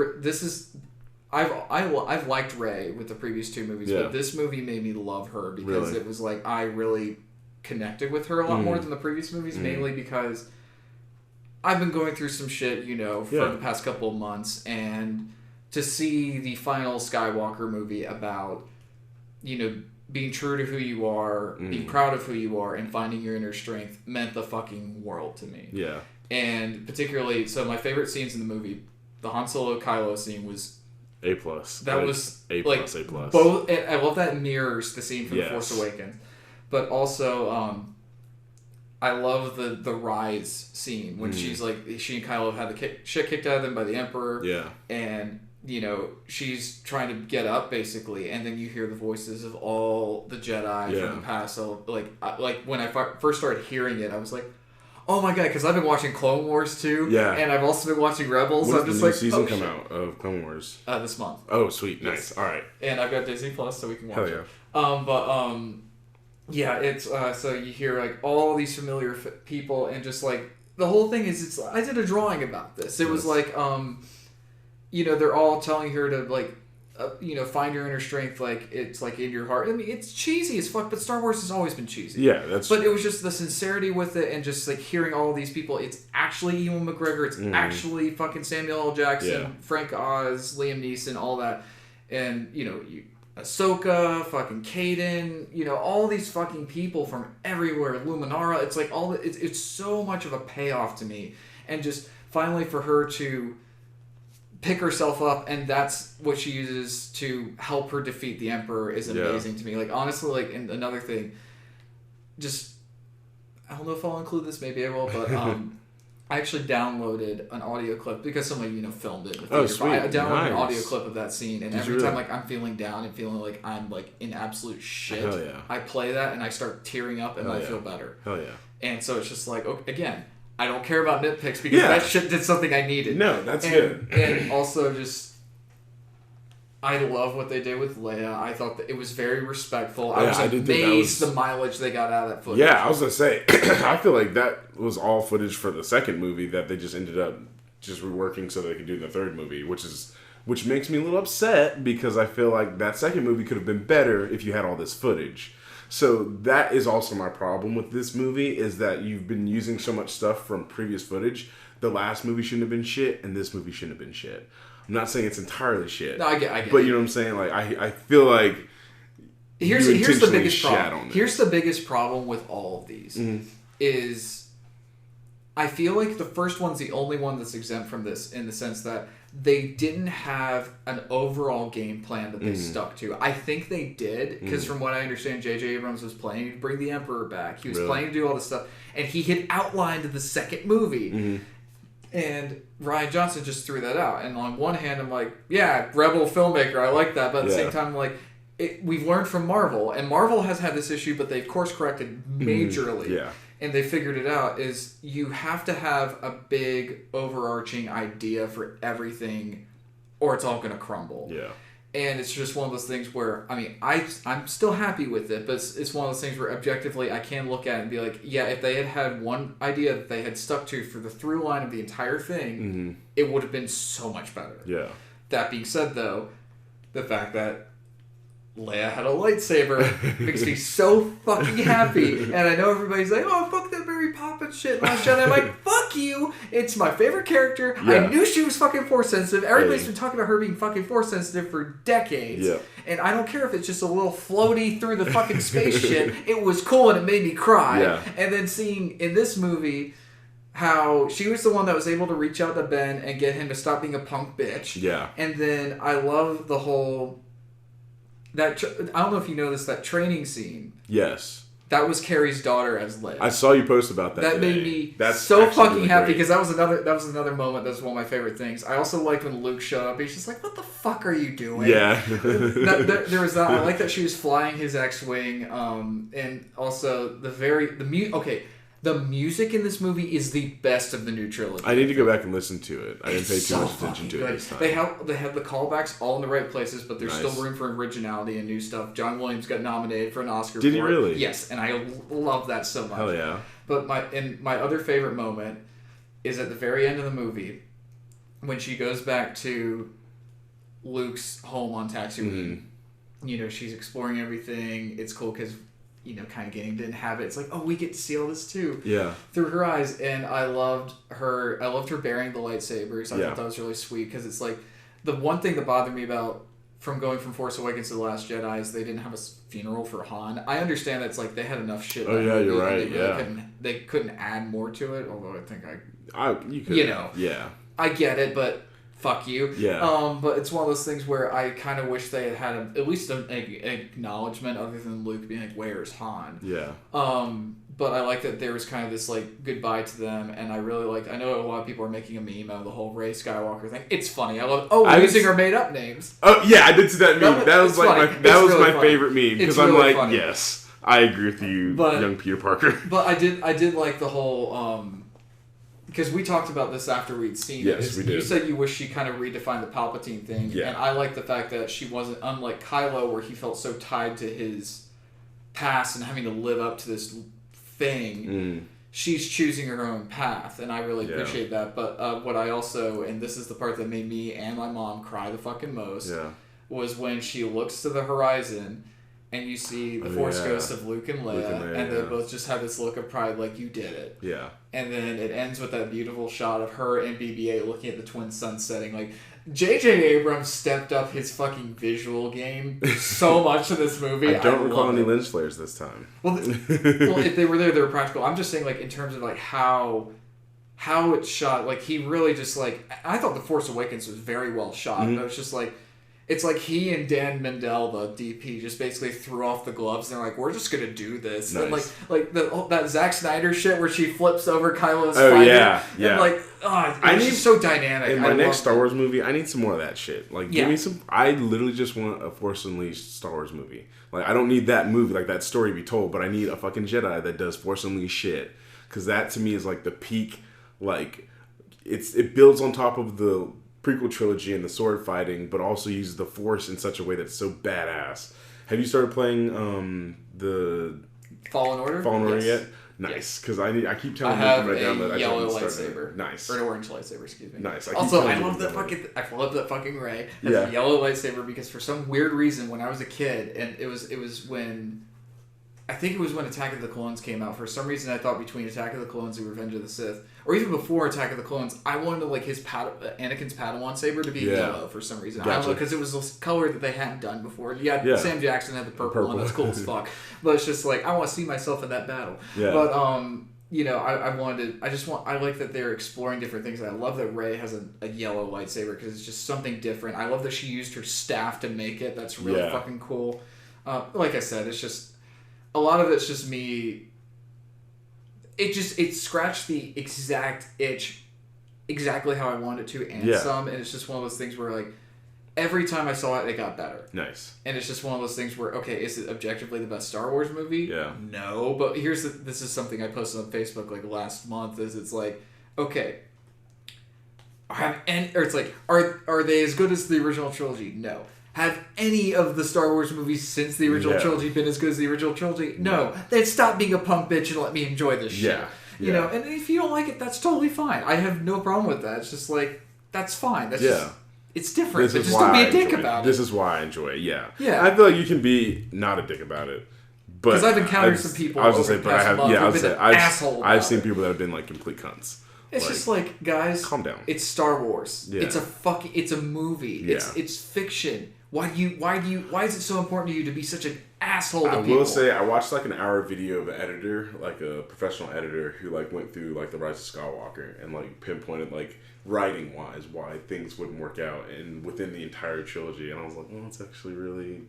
liked Rey with the previous 2 movies, but this movie made me love her because it was like, I really connected with her a lot more than the previous movies, mainly because I've been going through some shit, for the past couple of months, and to see the final Skywalker movie about, being true to who you are, being proud of who you are, and finding your inner strength meant the fucking world to me. Yeah. And particularly, so my favorite scenes in the movie, the Han Solo Kylo scene was A+. That was A+. Both. I love that it mirrors the scene from The Force Awakens, but also I love the Rise scene when she's like, she and Kylo have had the shit kicked out of them by the Emperor. Yeah. And she's trying to get up basically, and then you hear the voices of all the Jedi from the past. So like when I first started hearing it, I was like, oh my god, because I've been watching Clone Wars too, and I've also been watching Rebels. When so I'm does just the new like, season come out of Clone Wars? This month. Oh, sweet, nice, Yes. all right. And I've got Disney Plus, so we can watch it. It's so you hear like all these familiar people, and just like the whole thing is, I did a drawing about this. It was like they're all telling her to like find your inner strength, like it's like in your heart. I mean, it's cheesy as fuck, but Star Wars has always been cheesy. Yeah, that's. But it was just the sincerity with it, and just like hearing all these people. It's actually Ewan McGregor. It's actually fucking Samuel L. Jackson, Frank Oz, Liam Neeson, all that, and Ahsoka, fucking Kaden, all these fucking people from everywhere, Luminara. It's like it's so much of a payoff to me, and just finally for her to pick herself up, and that's what she uses to help her defeat the Emperor is amazing to me. Like, honestly, like, and another thing, just, I don't know if I'll include this, maybe I will, but I actually downloaded an audio clip because somebody, filmed it. Oh, sweet. I downloaded an Nice. audio clip of that scene, and every time, like, I'm feeling down and feeling like I'm, like, in absolute shit, Hell yeah. I play that and I start tearing up and I feel better. Hell yeah. And so it's just like, okay, again, I don't care about nitpicks because that shit did something I needed. No, that's good. And also just, I love what they did with Leia. I thought that it was very respectful. I was amazed the mileage they got out of that footage. Yeah, I was going to say, I feel like that was all footage for the second movie that they just ended up just reworking so they could do the third movie, which makes me a little upset because I feel like that second movie could have been better if you had all this footage. So that is also my problem with this movie, is that you've been using so much stuff from previous footage. The last movie shouldn't have been shit, and this movie shouldn't have been shit. I'm not saying it's entirely shit. No, I get but it. You know what I'm saying? Like, I feel like here's the biggest problem. Here's the biggest problem with all of these is I feel like the first one's the only one that's exempt from this in the sense that they didn't have an overall game plan that they stuck to. I think they did, because from what I understand, J.J. Abrams was planning to bring the Emperor back. He was planning to do all this stuff, and he had outlined the second movie. And Rian Johnson just threw that out. And on one hand, I'm like, yeah, rebel filmmaker, I like that. But at the same time, I'm like, we've learned from Marvel, and Marvel has had this issue, but they've course corrected majorly. And they figured it out, is you have to have a big overarching idea for everything or it's all going to crumble. And it's just one of those things where, I mean, I'm still happy with it, but it's one of those things where objectively I can look at it and be like, yeah, if they had one idea that they had stuck to for the through line of the entire thing, it would have been so much better. That being said, though, the fact that Leia had a lightsaber makes me so fucking happy. And I know everybody's like, oh, fuck that Mary Poppins shit, Last Jedi. I'm like, fuck you. It's my favorite character. I knew she was fucking Force sensitive. Everybody's been talking about her being fucking Force sensitive for decades. And I don't care if it's just a little floaty through the fucking space shit. It was cool and it made me cry. And then seeing in this movie how she was the one that was able to reach out to Ben and get him to stop being a punk bitch. And then I love the whole... I don't know if you noticed that training scene. That was Carrie's daughter as Leia. I saw you post about that. That today. made me That's so fucking really happy great. because that was another moment. That's one of my favorite things. I also liked when Luke showed up. He's just like, "What the fuck are you doing?" There was that. I like that she was flying his X-wing, and also the music in this movie is the best of the new trilogy. I need to go back and listen to it. I didn't pay too much attention to it this time. They have the callbacks all in the right places, but there's still room for originality and new stuff. John Williams got nominated for an Oscar. Did he really? Yes, and I love that so much. Hell yeah! But my other favorite moment is at the very end of the movie when she goes back to Luke's home on Tatooine. She's exploring everything. It's cool because kind of getting to inhabit. It's like, oh, we get to see all this too. Through her eyes. And I loved her bearing the lightsabers. I thought that was really sweet because it's like the one thing that bothered me about from going from Force Awakens to The Last Jedi is they didn't have a funeral for Han. I understand that's like they had enough shit. Oh yeah, you're right. They couldn't add more to it. Although I think you could. I get it, but fuck you. Yeah. But it's one of those things where I kind of wish they had at least an acknowledgement other than Luke being like, "Where's Han?" Yeah. But I like that there was kind of this like goodbye to them, and I really like. I know a lot of people are making a meme out of the whole Rey Skywalker thing. It's funny. I love. We're using our made up names. Oh yeah, I did see that meme. That was like my favorite meme because I'm really like, funny. yes, I agree with you, young Peter Parker. But I did like the whole. Because we talked about this after we'd seen it. Yes, we did. You said you wish she kind of redefined the Palpatine thing. Yeah. And I like the fact that she wasn't, unlike Kylo, where he felt so tied to his past and having to live up to this thing. She's choosing her own path, and I really appreciate that. But what I also, and this is the part that made me and my mom cry the fucking most, was when she looks to the horizon and you see the Force Ghosts of Luke and Leia, and they both just have this look of pride like, you did it. Yeah. And then it ends with that beautiful shot of her and BB-8 looking at the twin suns setting. Like, J.J. Abrams stepped up his fucking visual game so much in this movie. I don't recall any lens flares this time. Well, if they were there, they were practical. I'm just saying, like, in terms of, like, how it's shot, like, he really just, like... I thought The Force Awakens was very well shot, but it's just, like... It's like he and Dan Mendel, the DP, just basically threw off the gloves. And they're like, "We're just gonna do this." Nice. And like that Zack Snyder shit where she flips over Kylo's fighter. Yeah. And like, it's so dynamic. In my next Star Wars movie, I need some more of that shit. Like, give me some. I literally just want a Force Unleashed Star Wars movie. Like, I don't need that movie, like that story to be told, but I need a fucking Jedi that does Force Unleashed shit. Because that to me is like the peak. Like, it builds on top of the prequel trilogy and the sword fighting, but also uses the Force in such a way that's so badass. Have you started playing the Fallen Order? Fallen Order yet? Nice, because I keep telling you to download. I yellow lightsaber. Nice, or an orange lightsaber. Excuse me. Nice. I love that fucking Rey has a yellow lightsaber because for some weird reason when I was a kid, and it was when. I think it was when Attack of the Clones came out. For some reason, I thought between Attack of the Clones and Revenge of the Sith, or even before Attack of the Clones, I wanted like Anakin's Padawan saber to be yellow for some reason. Gotcha. I don't know, because it was a color that they hadn't done before. Sam Jackson had the purple. And that's cool as fuck. But it's just like I want to see myself in that battle. Yeah. But I like that they're exploring different things. And I love that Rey has a yellow lightsaber because it's just something different. I love that she used her staff to make it. That's really fucking cool. Like I said, it's just. A lot of it's just me. It scratched the exact itch, exactly how I wanted it to, and some. And it's just one of those things where, like, every time I saw it, it got better. Nice. And it's just one of those things where, okay, is it objectively the best Star Wars movie? Yeah. No, but this is something I posted on Facebook like last month. It's like, okay, are they as good as the original trilogy? No. Have any of the Star Wars movies since the original trilogy been as good as the original trilogy? No. Then stop being a punk bitch and let me enjoy this shit. You know, and if you don't like it, that's totally fine. I have no problem with that. It's just like, that's fine. That's just, it's different. But just don't be a dick about it. This is why I enjoy it, yeah. I feel like you can be not a dick about it. Because I've encountered some people I've seen people that have been like complete cunts. It's just like, guys, calm down. It's Star Wars. Yeah. It's a movie. It's fiction. Why is it so important to you to be such an asshole to people? I will say, I watched like an hour video of an editor, like a professional editor, who like went through like the Rise of Skywalker and like pinpointed like writing wise why things wouldn't work out and within the entire trilogy, and I was like, oh, it's actually really,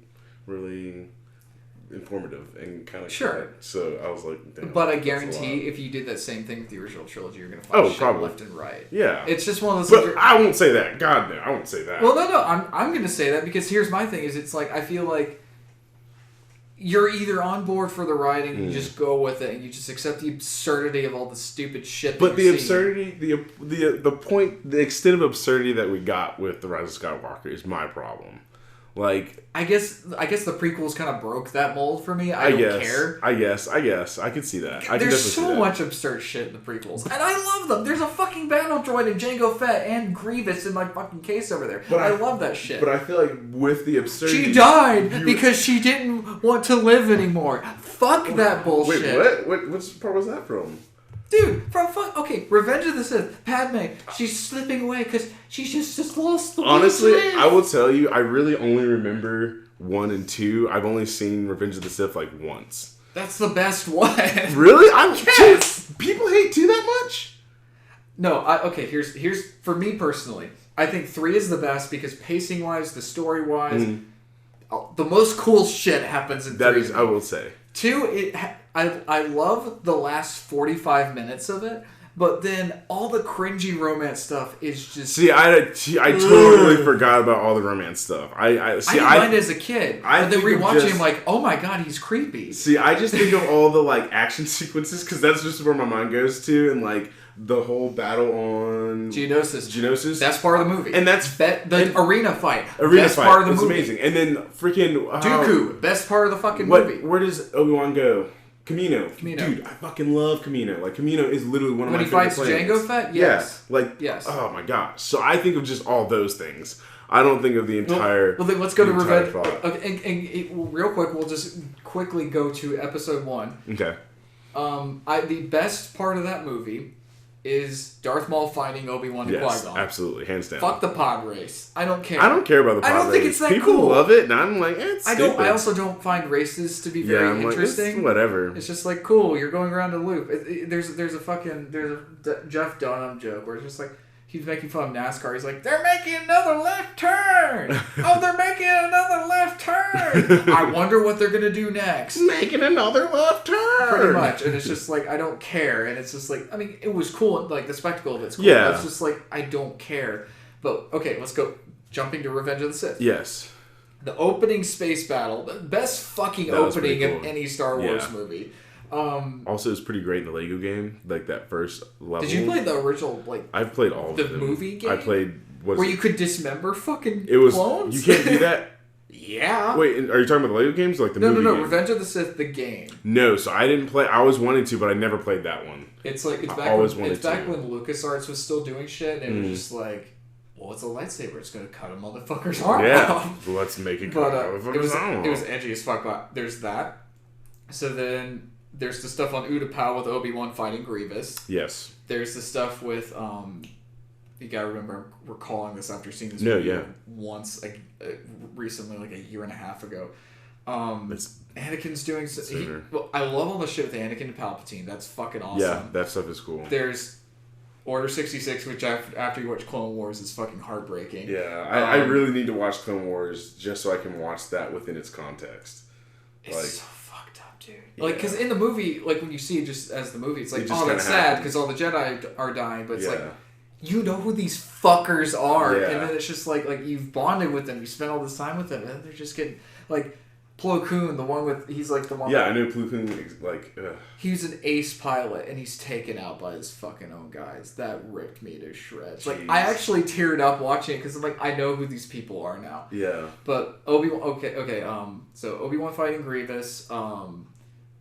really informative and kind of correct. So I was like, damn, but I guarantee if you did that same thing with the original trilogy, you're gonna find shit left and right. Yeah, it's just one of those. But I won't say that. God no, I won't say that. Well, no, I'm gonna say that because here's my thing: is it's like I feel like you're either on board for the writing, and you just go with it, and you just accept the absurdity of all the stupid shit. But the absurdity, the extent of absurdity that we got with the Rise of Skywalker is my problem. Like, I guess the prequels kind of broke that mold for me. I don't care. I guess. I can see that. There's so much absurd shit in the prequels. And I love them. There's a fucking battle droid in Jango Fett and Grievous in my fucking case over there. But I love that shit. But I feel like with the absurdity... She died because she didn't want to live anymore. Fuck that bullshit. Wait, what part was that from? Dude, Revenge of the Sith, Padme, she's slipping away because she's just lost the will. Honestly, I will tell you, I really only remember 1 and 2. I've only seen Revenge of the Sith like once. That's the best one. Really? People hate 2 that much? No, here's for me personally, I think 3 is the best because pacing-wise, the story-wise, the most cool shit happens in 3. That is, I will say. 2, I love the last 45 minutes of it, but then all the cringy romance stuff is just... See, I totally forgot about all the romance stuff. I didn't mind it as a kid, but then rewatching him like, oh my god, he's creepy. See, I just think of all the like action sequences because that's just where my mind goes to, and like the whole battle on Geonosis. That's part of the movie, and that's the arena fight. Best part of the movie. Amazing. And then freaking Dooku, best part of the fucking movie. Where does Obi-Wan go? Kamino. Dude, I fucking love Kamino. Like, Kamino is literally one of my favorite planets. When he fights Jango Fett? Yes. Yeah. Like, yes. Oh my gosh. So I think of just all those things. I don't think of the entire... Well then let's go to Revenge. Okay, and real quick, we'll just quickly go to episode 1. Okay. The best part of that movie is Darth Maul finding Obi-Wan and Qui-Gon. Yes, absolutely. Hands down. Fuck the pod race. I don't care. I don't care about the pod race. I don't think it's that People cool. love it, and I'm like, it's stupid. I also don't find races to be very interesting. Like, it's whatever. It's just like, cool, you're going around a loop. There's a Jeff Dunham joke where it's just like, he's making fun of NASCAR. He's like, they're making another left turn. Oh, they're making another left turn. I wonder what they're going to do next. Making another left turn. Pretty much. And it's just like, I don't care. And it's just like, I mean, it was cool. Like, the spectacle of it's cool. Yeah. It's just like, I don't care. But, okay, let's go. Jumping to Revenge of the Sith. Yes. The opening space battle. The best fucking opening cool. of any Star Wars movie. Also, it's pretty great in the Lego game, like that first level. Did you play the original? Like I've played all of them. The movie game. I played where you could dismember fucking clones. You can't do that. Yeah. Wait, are you talking about the Lego games, or like the movie? No. Game? Revenge of the Sith, the game. No, so I didn't play. I was wanting to, but I never played that one. It's back when LucasArts was still doing shit, and it was just like, well, it's a lightsaber. It's gonna cut a motherfucker's arm off. Let's make it cut a motherfucker's arm off. It was edgy as fuck. But there's that. So then. There's the stuff on Utapau with Obi-Wan fighting Grievous. Yes. There's the stuff with, you gotta remember, I'm recalling this after seeing this movie once, recently, like a year and a half ago. Anakin's doing... I love all the shit with Anakin and Palpatine. That's fucking awesome. Yeah, that stuff is cool. There's Order 66, which after you watch Clone Wars is fucking heartbreaking. Yeah, I really need to watch Clone Wars just so I can watch that within its context. It's so fucked up, dude. Yeah. Like, because in the movie, like, when you see it just as the movie, it's like, oh, that's sad because all the Jedi are dying, but it's like, you know who these fuckers are, and then it's just like you've bonded with them, you spent all this time with them, and they're just getting, like, Plo Koon, the one with, he's like the one. Yeah, I know Plo Koon, like, he's an ace pilot, and he's taken out by his fucking own guys. That ripped me to shreds. Jeez. Like, I actually teared up watching it, because I'm like, I know who these people are now. Yeah. But Obi-Wan, so Obi-Wan fighting Grievous,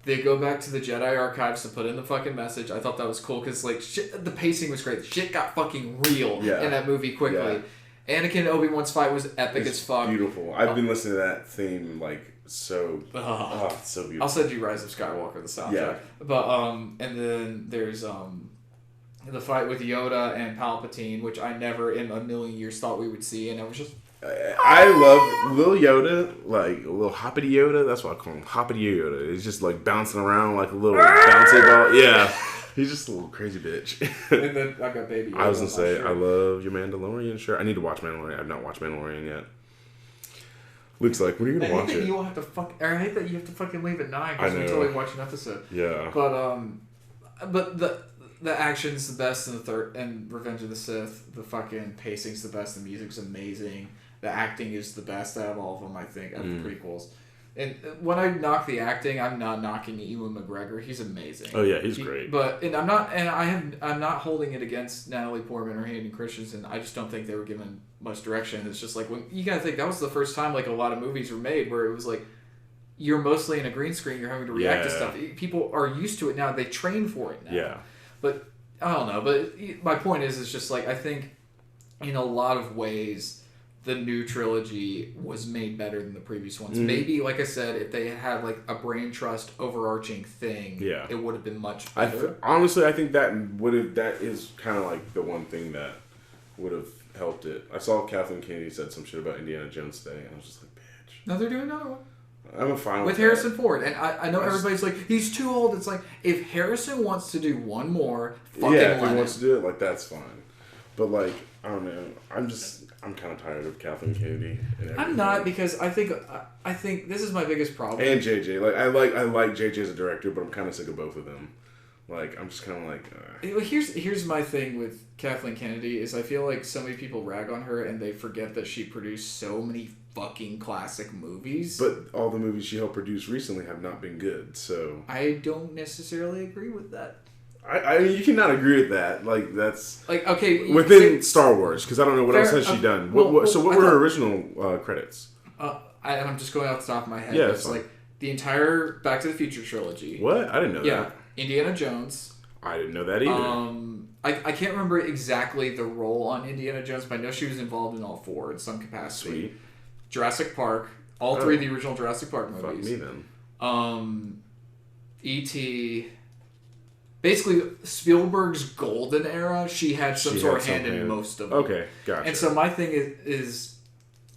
they go back to the Jedi archives to put in the fucking message. I thought that was cool, because, like, the pacing was great. Shit got fucking real in that movie quickly. Yeah. Anakin and Obi-Wan's fight was epic as fuck. Beautiful. I've been listening to that theme, like, so it's so beautiful. I'll send you Rise of Skywalker, the soundtrack. Yeah. But and then there's the fight with Yoda and Palpatine, which I never in a million years thought we would see, and I was just I love Lil Yoda, like a little hoppity Yoda. That's what I call him, hoppity Yoda. He's just like bouncing around like a little bouncy ball. Yeah. He's just a little crazy bitch. And then I got Baby Yoda. I was gonna say, I love your Mandalorian shirt. I need to watch Mandalorian. I've not watched Mandalorian yet. Luke's like, when are you gonna watch it? I hate that you have to fucking leave at 9 because we totally watch an episode. Yeah. But the action's the best in the third and Revenge of the Sith. The fucking pacing's the best. The music's amazing. The acting is the best out of all of them. I think of the prequels. And when I knock the acting, I'm not knocking Ewan McGregor. He's amazing. Oh yeah, he's great. I'm not holding it against Natalie Portman or Hayden Christensen. I just don't think they were given much direction. It's just like when you gotta think that was the first time like a lot of movies were made where it was like you're mostly in a green screen. You're having to react to stuff. People are used to it now. They train for it now. Yeah. But I don't know. But my point is, it's just like I think in a lot of ways. The new trilogy was made better than the previous ones. Maybe, like I said, if they had like a brain trust overarching thing, it would have been much better. Honestly, I think that is kind of like the one thing that would have helped it. I saw Kathleen Kennedy said some shit about Indiana Jones today, and I was just like, bitch. No, they're doing another one. I'm fine with Harrison Ford, and I know everybody's like, he's too old. It's like, if Harrison wants to do one more, fucking if he wants to do it, like, that's fine. But like, I don't know. I'm kind of tired of Kathleen Kennedy. I'm not, because I think this is my biggest problem. And JJ, like I like JJ as a director, but I'm kind of sick of both of them. Like, I'm just kind of like. Here's my thing with Kathleen Kennedy is I feel like so many people rag on her and they forget that she produced so many fucking classic movies. But all the movies she helped produce recently have not been good, so. I don't necessarily agree with that. I mean, you cannot agree with that. Like, that's... Like, okay... Within Star Wars, because I don't know what else has she done. What were her original credits? I'm just going off the top of my head. Yeah, it's like the entire Back to the Future trilogy. What? I didn't know that. Yeah. Indiana Jones. I didn't know that either. I can't remember exactly the role on Indiana Jones, but I know she was involved in all four in some capacity. Sweet. Jurassic Park. All three of the original Jurassic Park movies. Fuck me then. E.T. Basically, Spielberg's golden era, she had some sort of hand in most of them. Okay, gotcha. And so my thing is,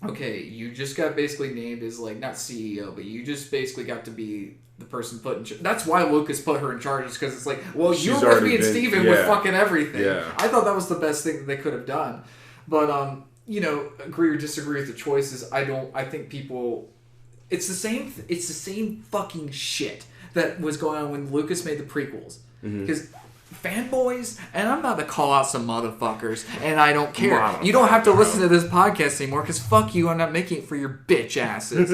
okay, you just got basically named as, like, not CEO, but you just basically got to be the person put in charge. That's why Lucas put her in charge, is because it's like, well, you're with me and Steven with fucking everything. Yeah. I thought that was the best thing that they could have done. But, you know, agree or disagree with the choices, I think people... It's the same fucking shit that was going on when Lucas made the prequels. Because fanboys, and I'm about to call out some motherfuckers, and I don't care. You don't have to listen to this podcast anymore, because fuck you, I'm not making it for your bitch asses.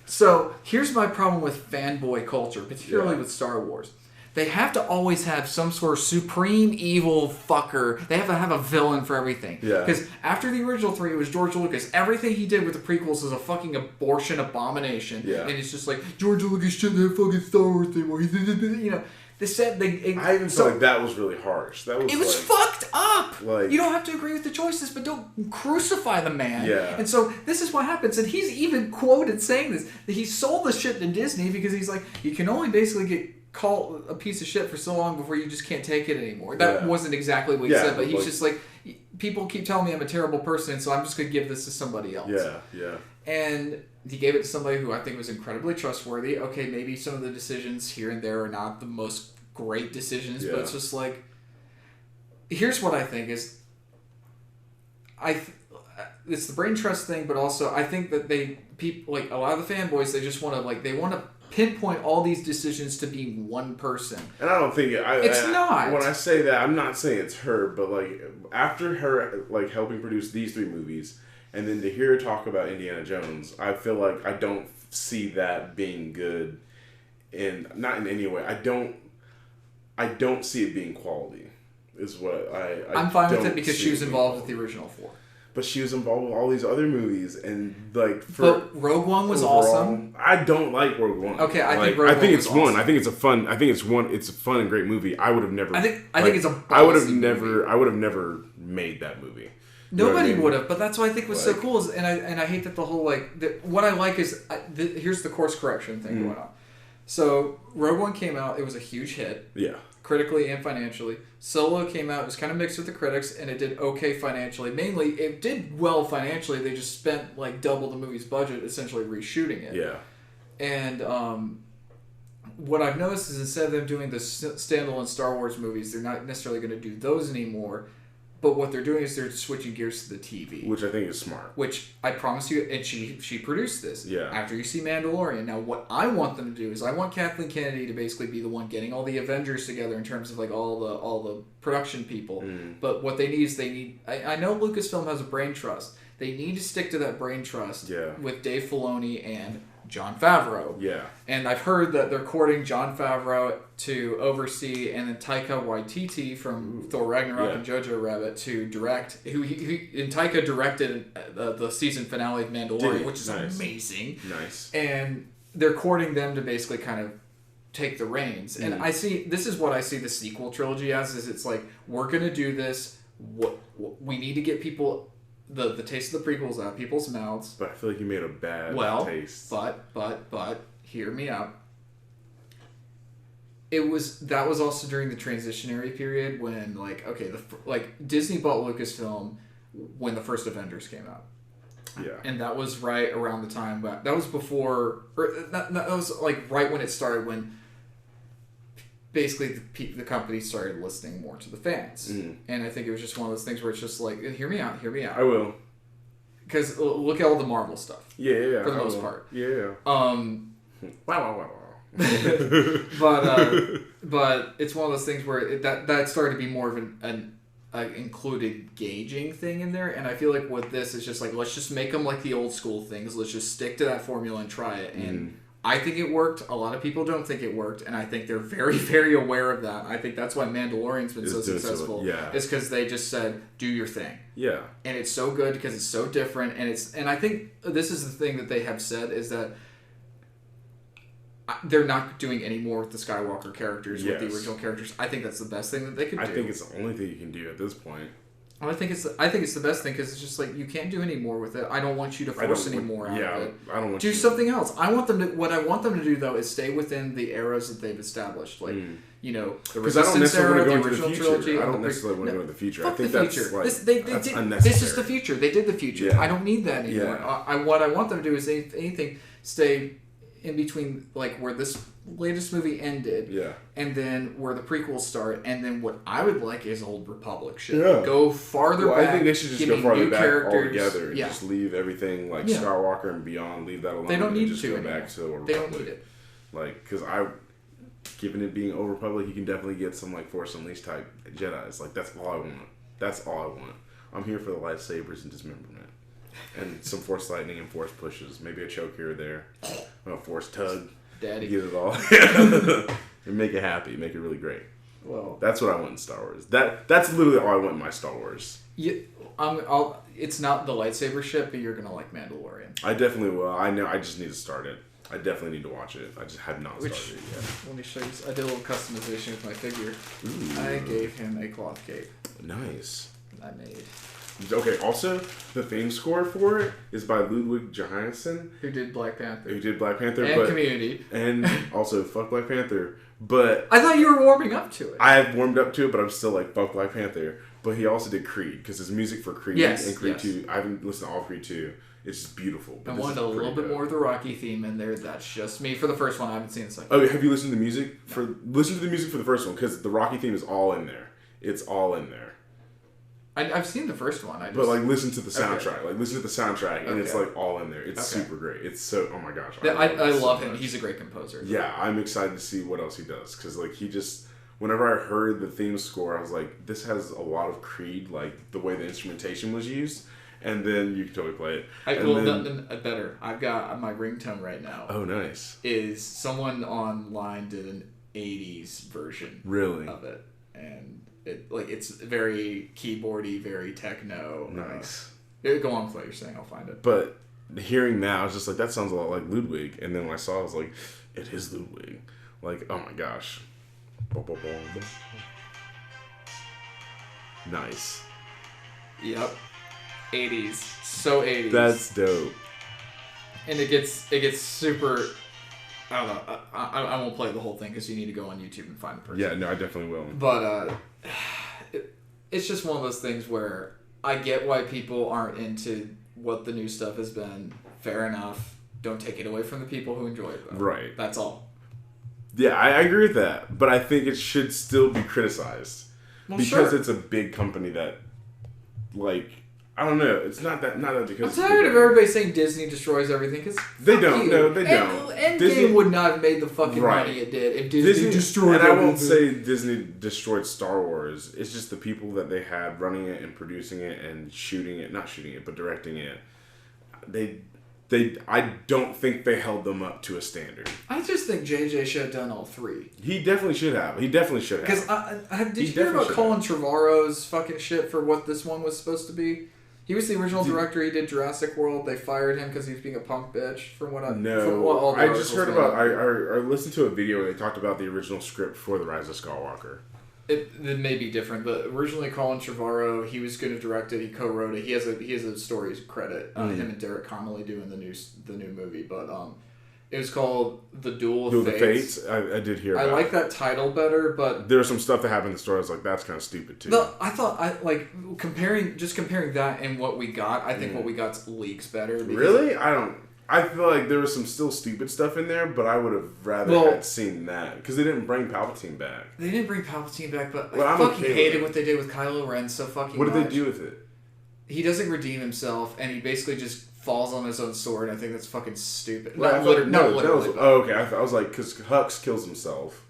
So, here's my problem with fanboy culture, particularly with Star Wars. They have to always have some sort of supreme evil fucker. They have to have a villain for everything. Yeah. Because after the original three, it was George Lucas. Everything he did with the prequels was a fucking abortion abomination. Yeah. And it's just like, George Lucas shouldn't have fucking Star Wars anymore. You know, they said they... I even feel like that was really harsh. It was fucked up! Like, you don't have to agree with the choices, but don't crucify the man. Yeah. And so, this is what happens. And he's even quoted saying this. That he sold the shit to Disney because he's like, you can only basically get called a piece of shit for so long before you just can't take it anymore. That wasn't exactly what he said, but he's just like, people keep telling me I'm a terrible person, so I'm just going to give this to somebody else. Yeah. And he gave it to somebody who I think was incredibly trustworthy. Okay, maybe some of the decisions here and there are not the most great decisions, but it's just like, here's what I think is, it's the brain trust thing, but also I think that people like a lot of the fanboys, they just want to pinpoint all these decisions to be one person. And I don't think it's not. When I say that, I'm not saying it's her, but like after her like helping produce these three movies, and then to hear her talk about Indiana Jones, I feel like I don't see that being good, and not in any way. I don't see it being quality. Is what I'm fine with it because she was involved with the original four. But she was involved with all these other movies, and like. But Rogue One was awesome. I don't like Rogue One. Okay, I think it's awesome. one. I think it's a fun. I think it's one. It's a fun and great movie. I would have never. I think it's a. I would have never made that movie. Nobody would have, but that's what I think was so cool. And I hate that the whole what I like is here's the course correction thing going on. So Rogue One came out. It was a huge hit. Yeah. Critically and financially. Solo came out, it was kind of mixed with the critics, and it did okay financially. Mainly, it did well financially, they just spent like double the movie's budget essentially reshooting it. Yeah. And what I've noticed is instead of them doing the standalone Star Wars movies, they're not necessarily going to do those anymore, but what they're doing is they're switching gears to the TV. Which I think is smart. Which I promise you, and she produced this. Yeah. After you see Mandalorian. Now, what I want them to do is I want Kathleen Kennedy to basically be the one getting all the Avengers together in terms of like all the production people. But what they need is I know Lucasfilm has a brain trust. They need to stick to that brain trust with Dave Filoni and Jon Favreau. Yeah. And I've heard that they're courting Jon Favreau to oversee, and then Taika Waititi from Thor Ragnarok and Jojo Rabbit to direct. And Taika directed the season finale of Mandalorian, which is amazing. Nice. And they're courting them to basically kind of take the reins. And this is what I see the sequel trilogy as, is it's like, we're going to do this. We need to get people... The taste of the prequels out of people's mouths. But I feel like you made a bad taste. But hear me out. That was also during the transitionary period when Disney bought Lucasfilm when the first Avengers came out. Yeah. And that was right around the time, but that was before, that was like right when it started, when basically the company started listening more to the fans. And I think it was just one of those things where it's just like, hear me out. I will. Because look at all the Marvel stuff. Yeah. For the most part. Yeah. Wow. But it's one of those things where that started to be more of an included gauging thing in there, and I feel like with this it's just like, let's just make them like the old school things. Let's just stick to that formula and try it. And I think it worked. A lot of people don't think it worked, and I think they're very, very aware of that. I think that's why Mandalorian's been so successful. Is because they just said, do your thing. Yeah. And it's so good because it's so different, and I think this is the thing that they have said is that they're not doing any more with the Skywalker characters, with the original characters. I think that's the best thing that they could do. I think it's the only thing you can do at this point. I think it's the best thing because it's just like, you can't do any more with it. I don't want you to force any more out of it. I don't want do something else. What I want them to do though is stay within the eras that they've established, like the Resistance era, the original trilogy. I don't necessarily want to go into the future. I think that's like, that's unnecessary. This is the future. They did the future. Yeah. I don't need that anymore. What I want them to do is, if anything, stay in between, like where this latest movie ended, and then where the prequels start, and then what I would like is Old Republic shit. Yeah. Go farther back. I think they should just go farther back altogether and Yeah. just leave everything like Skywalker and beyond. Leave that alone. They don't need just to go anymore. back to Old Republic. They don't need it. Like, because given it being Old Republic, you can definitely get some like Force Unleashed type Jedis. Like, that's all I want. That's all I want. I'm here for the lightsabers and dismemberment. And some Force lightning and Force pushes. Maybe a choke here or there. A Force tug. Daddy. Get it all. And make it happy. Make it really great. Well, that's what I want in Star Wars. That's literally all I want in my Star Wars. Yeah, it's not the lightsaber shit, but you're gonna like Mandalorian. I definitely will. I know. I just need to start it. I definitely need to watch it. I just have not started it yet. Let me show you. I did a little customization with my figure. Ooh. I gave him a cloth cape. Nice. I made. Okay, also, the theme score for it is by Ludwig Johansson. Who did Black Panther. And Community. And also, fuck Black Panther. But I thought you were warming up to it. I have warmed up to it, but I'm still like, fuck Black Panther. But he also did Creed, because his music for Creed and Creed 2, I haven't listened to all Creed 2. It's just beautiful. I wanted a little bit more of the Rocky theme in there. That's just me. For the first one, I haven't seen the second. Oh, have you listened to the music? Listen to the music for the first one, because the Rocky theme is all in there. It's all in there. I've seen the first one. But like, listen to the soundtrack. Okay. Like, listen to the soundtrack, and it's like all in there. It's super great. It's so, oh my gosh. I love him. He's a great composer. Yeah, I'm excited to see what else he does, because like, he just, whenever I heard the theme score, I was like, this has a lot of Creed, like the way the instrumentation was used. And then you can totally play it. Better. I've got my ringtone right now. Oh, nice. Is someone online did an 80s version of it. And it's very keyboardy, very techno. Nice. Go on with what you're saying. I'll find it. But hearing that, I was just like, that sounds a lot like Ludwig. And then when I saw it, I was like, it is Ludwig. Like, oh my gosh. Nice. Yep. 80s. So 80s. That's dope. And it gets super... I don't know. I won't play the whole thing because you need to go on YouTube and find the person. Yeah, no, I definitely will. But it's just one of those things where I get why people aren't into what the new stuff has been. Fair enough. Don't take it away from the people who enjoy it, though. Right. That's all. Yeah, I agree with that. But I think it should still be criticized. Well, because it's a big company that, like... I don't know. It's not that because... I'm tired of everybody saying Disney destroys everything, because they don't. No, they don't. Endgame would not have made the fucking money it did if Disney destroyed it. And I won't say Disney destroyed Star Wars. It's just the people that they had running it and producing it and shooting it. Not shooting it, but directing it. I don't think they held them up to a standard. I just think JJ should have done all three. He definitely should have. Because did you hear about Colin Trevorrow's fucking shit for what this one was supposed to be? He was the original director. He did Jurassic World. They fired him because he was being a punk bitch. From what I I just heard about. I listened to a video where they talked about the original script for the Rise of Skywalker. It may be different, but originally Colin Trevorrow, he was going to direct it. He co-wrote it. He has a story credit. Him and Derek Connolly doing the new movie, but it was called The Duel of Fates. I did hear. I like that title better, but there was some stuff that happened in the story. I was like, that's kind of stupid too. I thought comparing that and what we got. I think what we got's leagues better. Really, I I feel like there was some still stupid stuff in there, but I would have rather had seen that because they didn't bring Palpatine back. They didn't bring Palpatine back, but I fucking hated what they did with Kylo Ren so fucking much. What did they do with it? He doesn't redeem himself, and he basically just falls on his own sword. And I think that's fucking stupid. Literally. Okay. I was like, because Hux kills himself.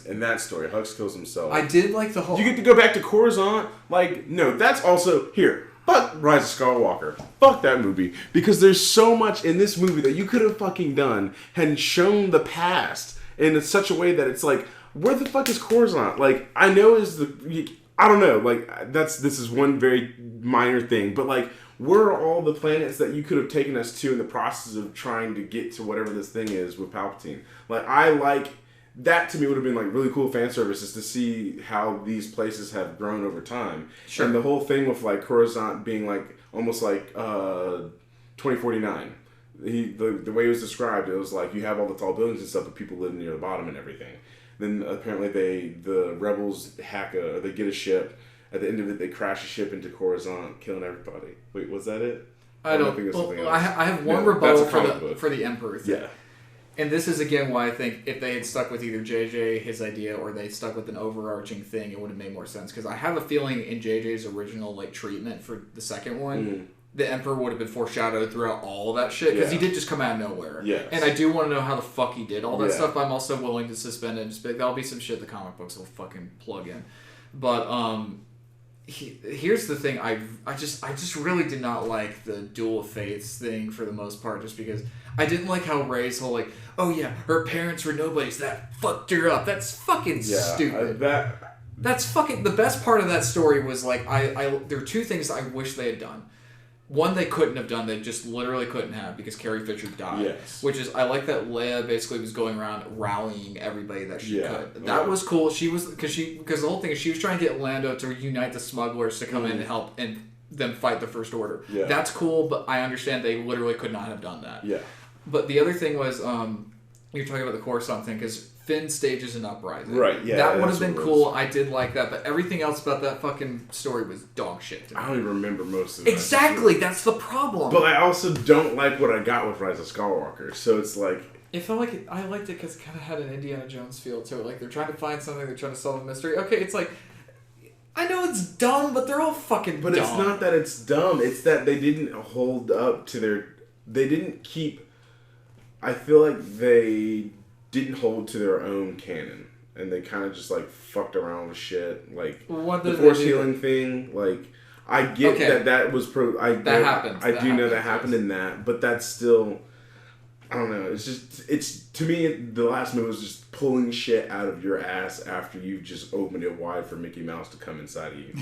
In that story, Hux kills himself. I did like the whole... You get to go back to Coruscant? Like, no, that's also... Here, fuck Rise of Skywalker. Fuck that movie. Because there's so much in this movie that you could have fucking done and shown the past in such a way that it's like, where the fuck is Coruscant? Like, I know I don't know. Like, this is one very minor thing. But, like, where are all the planets that you could have taken us to in the process of trying to get to whatever this thing is with Palpatine? Like, that to me would have been like really cool fan services to see how these places have grown over time. Sure. And the whole thing with like Coruscant being like almost like 2049. The way it was described, it was like you have all the tall buildings and stuff, but people live near the bottom and everything. Then apparently the rebels they get a ship. At the end of it, they crash a ship into Coruscant, killing everybody. Wait, was that it? I don't think there's something else. I have one rebuttal for the Emperor thing. Yeah. And this is, again, why I think if they had stuck with either JJ, his idea, or they stuck with an overarching thing, it would have made more sense. Because I have a feeling in JJ's original like treatment for the second one, the Emperor would have been foreshadowed throughout all of that shit. Because he did just come out of nowhere. Yes. And I do want to know how the fuck he did all that stuff, but I'm also willing to suspend it and just be like, that'll be some shit the comic books will fucking plug in. But, here's the thing, I just really did not like the dual faiths thing for the most part, just because I didn't like how Rey's whole like, oh yeah, her parents were nobodies, that fucked her up. That's fucking stupid. That's fucking... The best part of that story was like, there are two things I wish they had done. One, they couldn't have done. They just literally couldn't have because Carrie Fisher died. Yes. Which is, I like that Leia basically was going around rallying everybody that she could. That was cool. She was... Because the whole thing is she was trying to get Lando to unite the smugglers to come in and help and them fight the First Order. Yeah. That's cool, but I understand they literally could not have done that. Yeah. But the other thing was, you're talking about the Coruscant thing, because Finn stages an uprising. Right, yeah. That would have been cool. I did like that, but everything else about that fucking story was dog shit to me. I don't even remember most of it. Exactly, that's the problem. But I also don't like what I got with Rise of Skywalker, so it's like... It felt like I liked it because it kind of had an Indiana Jones feel to it. Like, they're trying to find something, they're trying to solve a mystery. Okay, it's like... I know it's dumb, but they're all fucking dumb. But it's not that it's dumb, it's that they didn't hold up to their... They didn't keep... I feel like they didn't hold to their own canon, and they kind of just like fucked around with shit, like the force healing thing. Like, I get that was that happened. I do know that happened in that, but that's still, I don't know. It's to me the last movie was just pulling shit out of your ass after you just opened it wide for Mickey Mouse to come inside of you.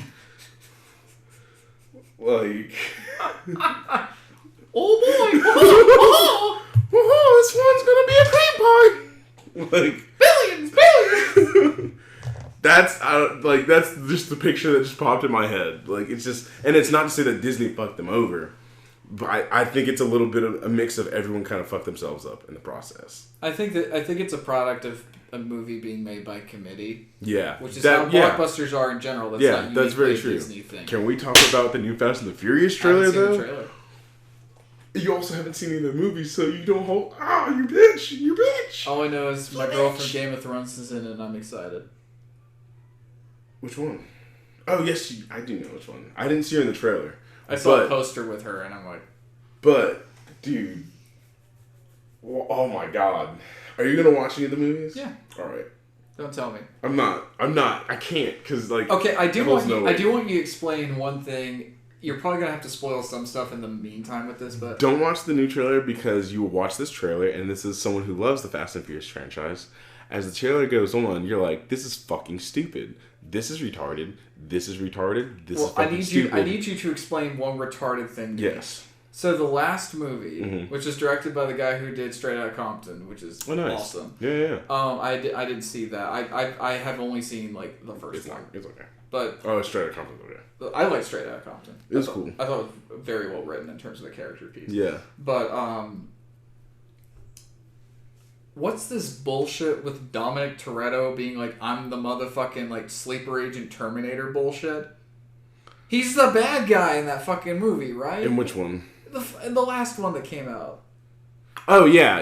Like, oh boy. This one's gonna be a cream pie. Like billions. That's just the picture that just popped in my head. Like, it's just, and it's not to say that Disney fucked them over, but I think it's a little bit of a mix of everyone kind of fucked themselves up in the process. I think it's a product of a movie being made by committee. Yeah, which is how blockbusters are in general. That's very true. Disney thing. Can we talk about the new Fast and the Furious trailer though? The trailer. You also haven't seen any of the movies, so you don't hold... you bitch! All I know is my girl from Game of Thrones is in it, and I'm excited. Which one? Oh, yes, I do know which one. I didn't see her in the trailer. I saw a poster with her, and I'm like... But, dude... Oh my god. Are you going to watch any of the movies? Yeah. Alright. Don't tell me. I'm not. I can't, because, like... Okay, I do want you to explain one thing... You're probably going to have to spoil some stuff in the meantime with this, but... Don't watch the new trailer because you will watch this trailer, and this is someone who loves the Fast and Furious franchise. As the trailer goes on, you're like, this is fucking stupid. This is retarded. This is retarded. This is fucking stupid. I need you to explain one retarded thing to me. So the last movie, which is directed by the guy who did Straight Outta Compton, which is awesome. Yeah. I didn't see that. I have only seen, like, the first one. It's okay. But it's Straight Outta Compton, okay. I like Straight Outta Compton. It was cool. I thought it was very well written in terms of the character piece. Yeah. But, what's this bullshit with Dominic Toretto being like, I'm the motherfucking, like, sleeper agent Terminator bullshit? He's the bad guy in that fucking movie, right? In which one? In the last one that came out. Oh yeah.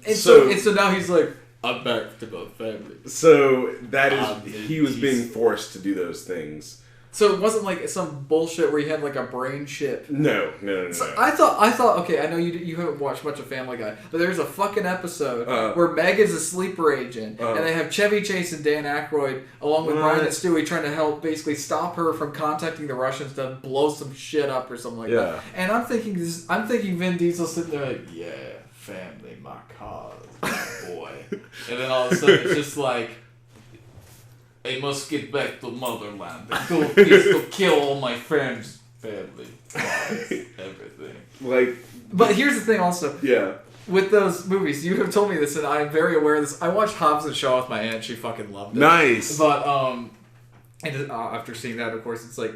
And so now he's like, I'm back to my family. So that is he was being forced to do those things. So it wasn't like some bullshit where he had like a brain chip. No. So I thought. Okay, I know you haven't watched much of Family Guy, but there's a fucking episode where Meg is a sleeper agent, and they have Chevy Chase and Dan Aykroyd along with Brian and Stewie trying to help basically stop her from contacting the Russians to blow some shit up or something like that. And I'm thinking Vin Diesel sitting there like, yeah, family, my cause, my boy, and then all of a sudden it's just like, I must get back to motherland and go kill all my friends, family, cars, everything. But here's the thing also. Yeah. With those movies, you have told me this, and I'm very aware of this. I watched Hobbs and Shaw with my aunt. She fucking loved it. Nice. But, after seeing that, of course, it's like,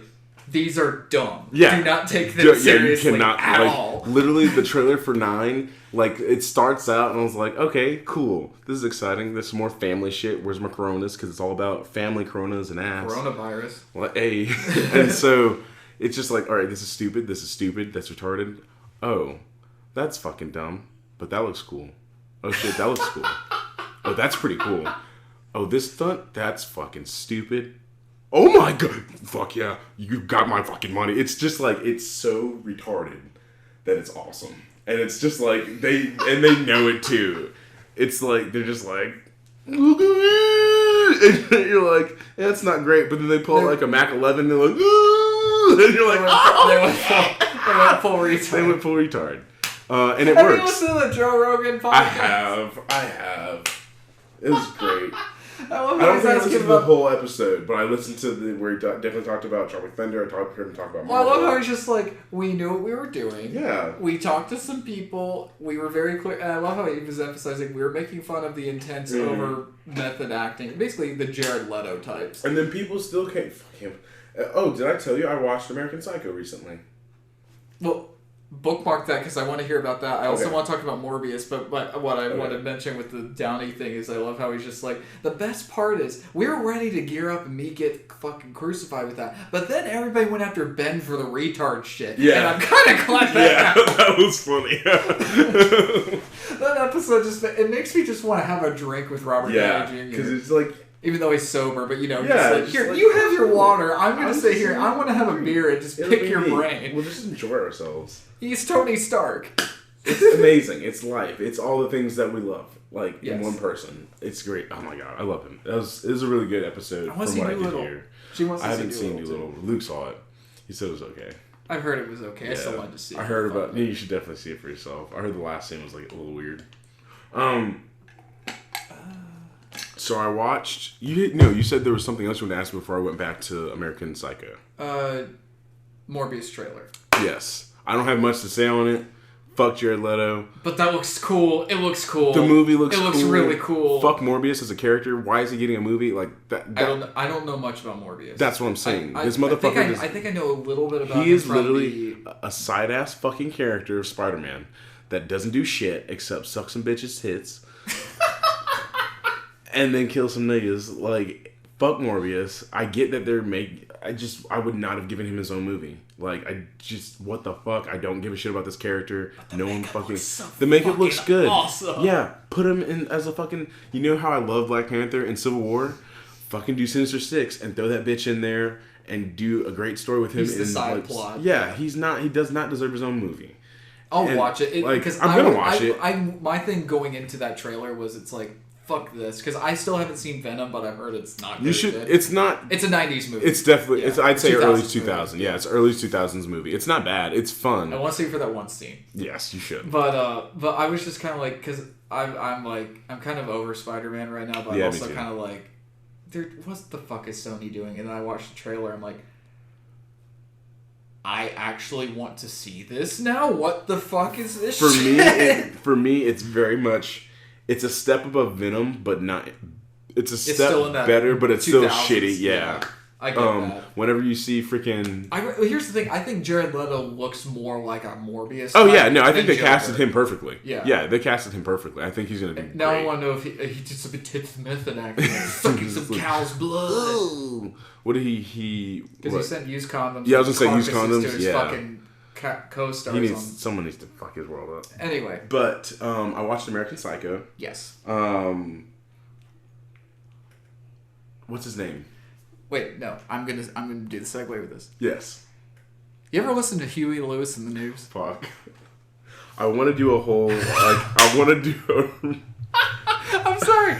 these are dumb. Yeah. Do not take them seriously at all. Literally, the trailer for 9, it starts out, and I was like, okay, cool. This is exciting. This is more family shit. Where's my Coronas? Because it's all about family Coronas and ass. Coronavirus. Well, hey. And so, it's just like, all right, this is stupid, that's retarded. Oh, that's fucking dumb. But that looks cool. Oh shit, that looks cool. Oh, that's pretty cool. Oh, this stunt, that's fucking stupid. Oh my god! Fuck yeah, you got my fucking money. It's just like, it's so retarded that it's awesome. And it's just like, they know it too. It's like, they're just like, and you're like, yeah, that's not great. But then they pull out like a Mac 11 and they're like, and you're like, they went full retard. They went full retard. And it works. Have you listened to the Joe Rogan podcast? I have. It was great. I love I don't think I listened to the whole episode, but I listened to where he definitely talked about Charlie Fender. I heard him talk about Marvel. I love how he's just like, we knew what we were doing. Yeah. We talked to some people. We were very clear. And I love how he was emphasizing we were making fun of the intense over method acting. Basically, the Jared Leto types. And then people still can't fuck him. Oh, did I tell you I watched American Psycho recently? Well, bookmark that because I want to hear about that. I also want to talk about Morbius, but what I want to mention with the Downey thing is I love how he's just like, the best part is we were ready to gear up and me get fucking crucified with that, but then everybody went after Ben for the retard shit. Yeah. And I'm kind of glad that happened. That was funny. That episode it makes me just want to have a drink with Robert Downey Jr. Because it's like, even though he's sober, but just like, here, you have your water. I'm going to sit here. I want to have a beer and just pick your brain. We'll just enjoy ourselves. He's Tony Stark. It's amazing. It's life. It's all the things that we love. In one person. It's great. Oh my god, I love him. It was a really good episode from what I could hear. I haven't seen Doolittle. Luke saw it. He said it was okay. I've heard it was okay. Yeah. I still wanted to see it. I heard about it. You should definitely see it for yourself. I heard the last scene was a little weird. So I watched. You said there was something else you wanted to ask me before I went back to American Psycho. Morbius trailer. Yes. I don't have much to say on it. Fuck Jared Leto. But that looks cool. It looks cool. The movie looks cool. It looks really cool. Fuck Morbius as a character. Why is he getting a movie like that? I don't know much about Morbius. That's what I'm saying. This motherfucker. I think I know a little bit about him. He is literally a side ass fucking character of Spider-Man that doesn't do shit except suck some bitches' tits and then kill some niggas. Like, fuck Morbius. I get that they're I would not have given him his own movie. What the fuck? I don't give a shit about this character. No one fucking... The makeup looks good. Awesome. Yeah, put him in as a fucking... You know how I love Black Panther and Civil War? Fucking do Sinister Six and throw that bitch in there and do a great story with him. He's the side plot. Yeah, he does not deserve his own movie. I'll watch it. Because I'm going to watch it. My thing going into that trailer was it's like, fuck this, because I still haven't seen Venom, but I've heard it's not good. You should. It's not. It's a '90s movie. It's definitely. Yeah, I'd say early 2000s. Yeah, it's early 2000s movie. It's not bad. It's fun. I want to see it for that one scene. Yes, you should. But I was just kind of like, because I'm kind of over Spider-Man right now, but I'm also kind of like, dude, what the fuck is Sony doing? And then I watched the trailer. I'm like, I actually want to see this now. What the fuck is this? For me, it's very much. It's a step above Venom, but not. It's a step better, but it's still shitty. Yeah. I get that. Whenever you see freaking... here's the thing. I think Jared Leto looks more like a Morbius. Oh, yeah. No, I think they casted him perfectly. Yeah. Yeah, they casted him perfectly. I think he's going to do now great. I want to know if he did some intense method acting. Sucking some cow's blood. What did he... Because he sent used condoms. Yeah, I was going to say used condoms. To his fucking co-stars. Someone needs to fuck his world up. Anyway, but I watched American Psycho. Yes. What's his name? Wait, no. I'm gonna do the segue with this. Yes. You ever listen to Huey Lewis and the News? Fuck. I want to do a whole I want to do. I'm sorry.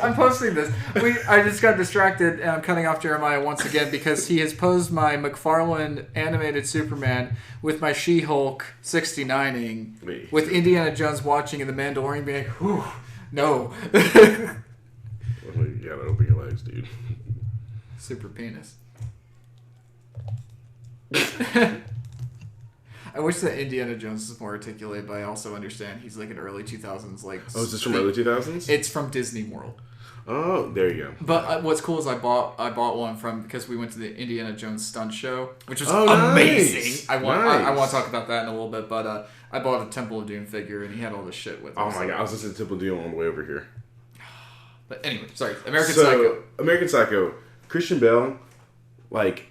I'm posting this. I just got distracted and I'm cutting off Jeremiah once again because he has posed my McFarlane animated Superman with my She-Hulk 69ing with Indiana Jones watching and the Mandalorian being, whew, no. You gotta open your legs, dude. Super penis. I wish that Indiana Jones was more articulate, but I also understand he's like an early 2000s. Oh, is this from early 2000s? It's from Disney World. Oh, there you go. But what's cool is I bought one because we went to the Indiana Jones stunt show, which was amazing. Nice. I want to talk about that in a little bit, but I bought a Temple of Doom figure and he had all this shit with it. Oh my god, I was listening to Temple of Doom on the way over here. But anyway, sorry, American Psycho. Christian Bale, like,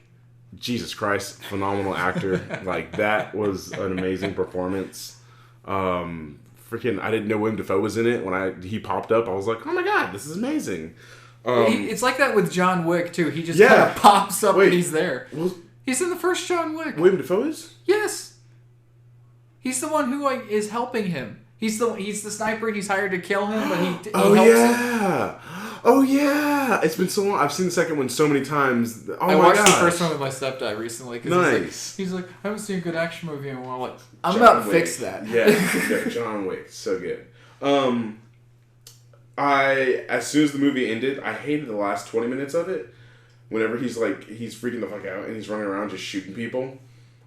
Jesus Christ, phenomenal actor. Like, that was an amazing performance. Freaking, I didn't know Willem Dafoe was in it. When he popped up, I was like, oh my god, this is amazing. It's like that with John Wick, too. He just kind of pops up and he's there. He's in the first John Wick. Willem Dafoe is? Yes. He's the one who is helping him. He's the sniper. He's hired to kill him, but he helps him. Oh yeah! It's been so long. I've seen the second one so many times. Oh I watched the first one with my stepdad recently. Nice. He's like, I haven't seen a good action movie in a while. Like, I'm about to fix that. Yeah, John Wick, so good. As soon as the movie ended, I hated the last 20 minutes of it. Whenever he's freaking the fuck out and he's running around just shooting people.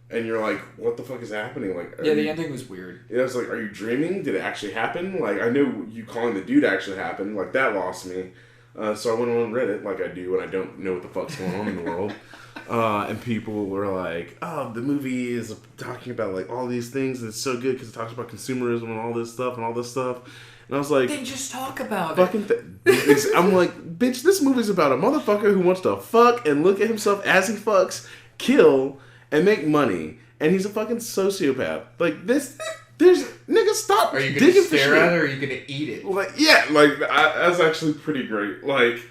And you're like, what the fuck is happening? Like, the ending was weird. Yeah, I was like, are you dreaming? Did it actually happen? Like, I know you calling the dude actually happened. Like, that lost me. So I went on Reddit, like I do when I don't know what the fuck's going on in the world. And people were like, oh, the movie is talking about, like, all these things. And it's so good because it talks about consumerism and all this stuff. And I was like... Then just talk about it. I'm like, bitch, this movie's about a motherfucker who wants to fuck and look at himself as he fucks, kill... and make money, and he's a fucking sociopath. Like, nigga, stop. Are you gonna stare at it, or are you gonna eat it? Like, yeah, that's actually pretty great. Like,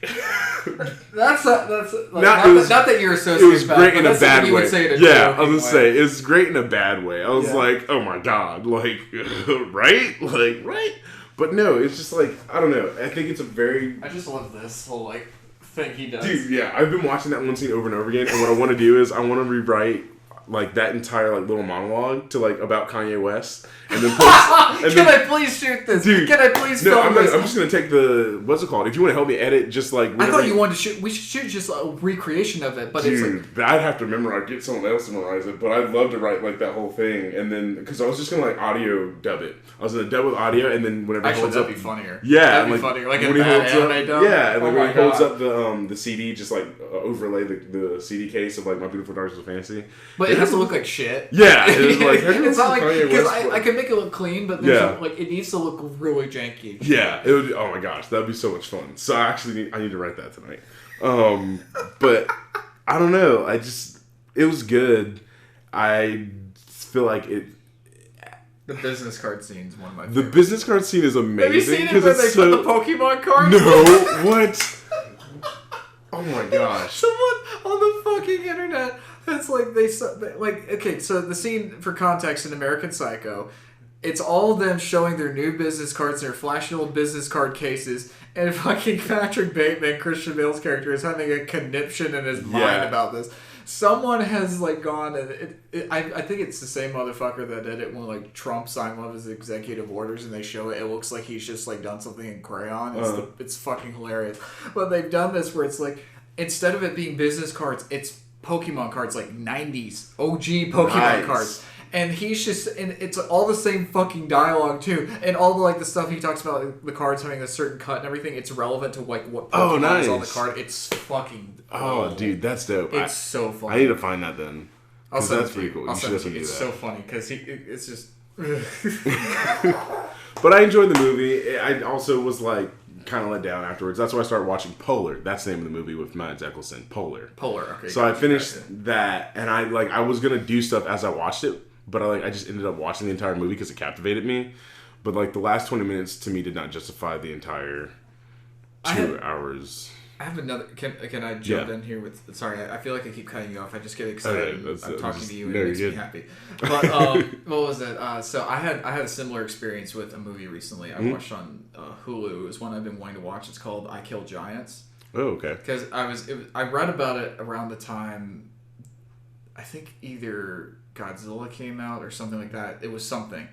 that's not that you're a sociopath. It was great in a bad way. Would say it I was gonna say it's great in a bad way. I was like, oh my god, like, right, like, right. But no, it's just like, I don't know. I think it's a very. I just love this whole thing he does. Dude, yeah, I've been watching that one scene over and over again, and what I want to do is I want to rewrite that entire little monologue to about Kanye West, and then post, Can I please shoot this? Dude, can I please film this? I'm just gonna take the what's it called? If you want to help me edit, just I thought you wanted to shoot. We should shoot just a recreation of it, but dude, it's I'd have to memorize. Get someone else to memorize it, but I'd love to write that whole thing, and then because I was just gonna audio dub it. I was gonna dub with audio, and then whenever actually he holds that'd up, be funnier. Yeah, that'd be funnier. Like when he holds up, dub. Yeah, and when he holds up the CD, just overlay the CD case of My Beautiful Dark Twisted Fantasy. But it has to look like shit. Yeah, it's like it's not because I can make it look clean, but it needs to look really janky. Yeah, it would. Oh my gosh, that'd be so much fun. So I need to write that tonight. But I don't know. It was good. I feel like it. The business card scene is one of my favorites. The business card scene is amazing. Have you seen it where they put the Pokemon card? No, what? Oh my gosh! Someone on the fucking internet. It's okay, so the scene, for context, in American Psycho, it's all of them showing their new business cards, their flashy old business card cases, and fucking Patrick Bateman, Christian Bale's character, is having a conniption in his mind about this. Someone has gone and I think it's the same motherfucker that did it when Trump signed one of his executive orders and they show it. It looks like he's just done something in crayon. It's fucking hilarious. But they've done this where it's instead of it being business cards, it's Pokemon cards, 90s OG Pokemon cards, and he's just, and it's all the same fucking dialogue too, and all the stuff he talks about, the cards having a certain cut and everything, it's relevant to what Pokemon is on the card. It's fucking cool. Dude, that's dope. It's so funny. I need to find that then. I'll send that's pretty cool. I'll send it to you. It's so funny because it's just. But I enjoyed the movie. I also was kind of let down afterwards. That's why I started watching Polar. That's the name of the movie with Mads Mikkelsen. Polar. Okay. So I finished that, and I was gonna do stuff as I watched it, but I just ended up watching the entire movie because it captivated me. But like the last 20 minutes to me did not justify the entire 2 hours. I have another. Can I jump in here with? Sorry, I feel like I keep cutting you off. I just get excited. I'm talking to you and it makes me happy. But what was it? So I had a similar experience with a movie recently. I watched on Hulu. It was one I've been wanting to watch. It's called I Kill Giants. Oh, okay. Because I read about it around the time. I think either Godzilla came out or something like that. It was something.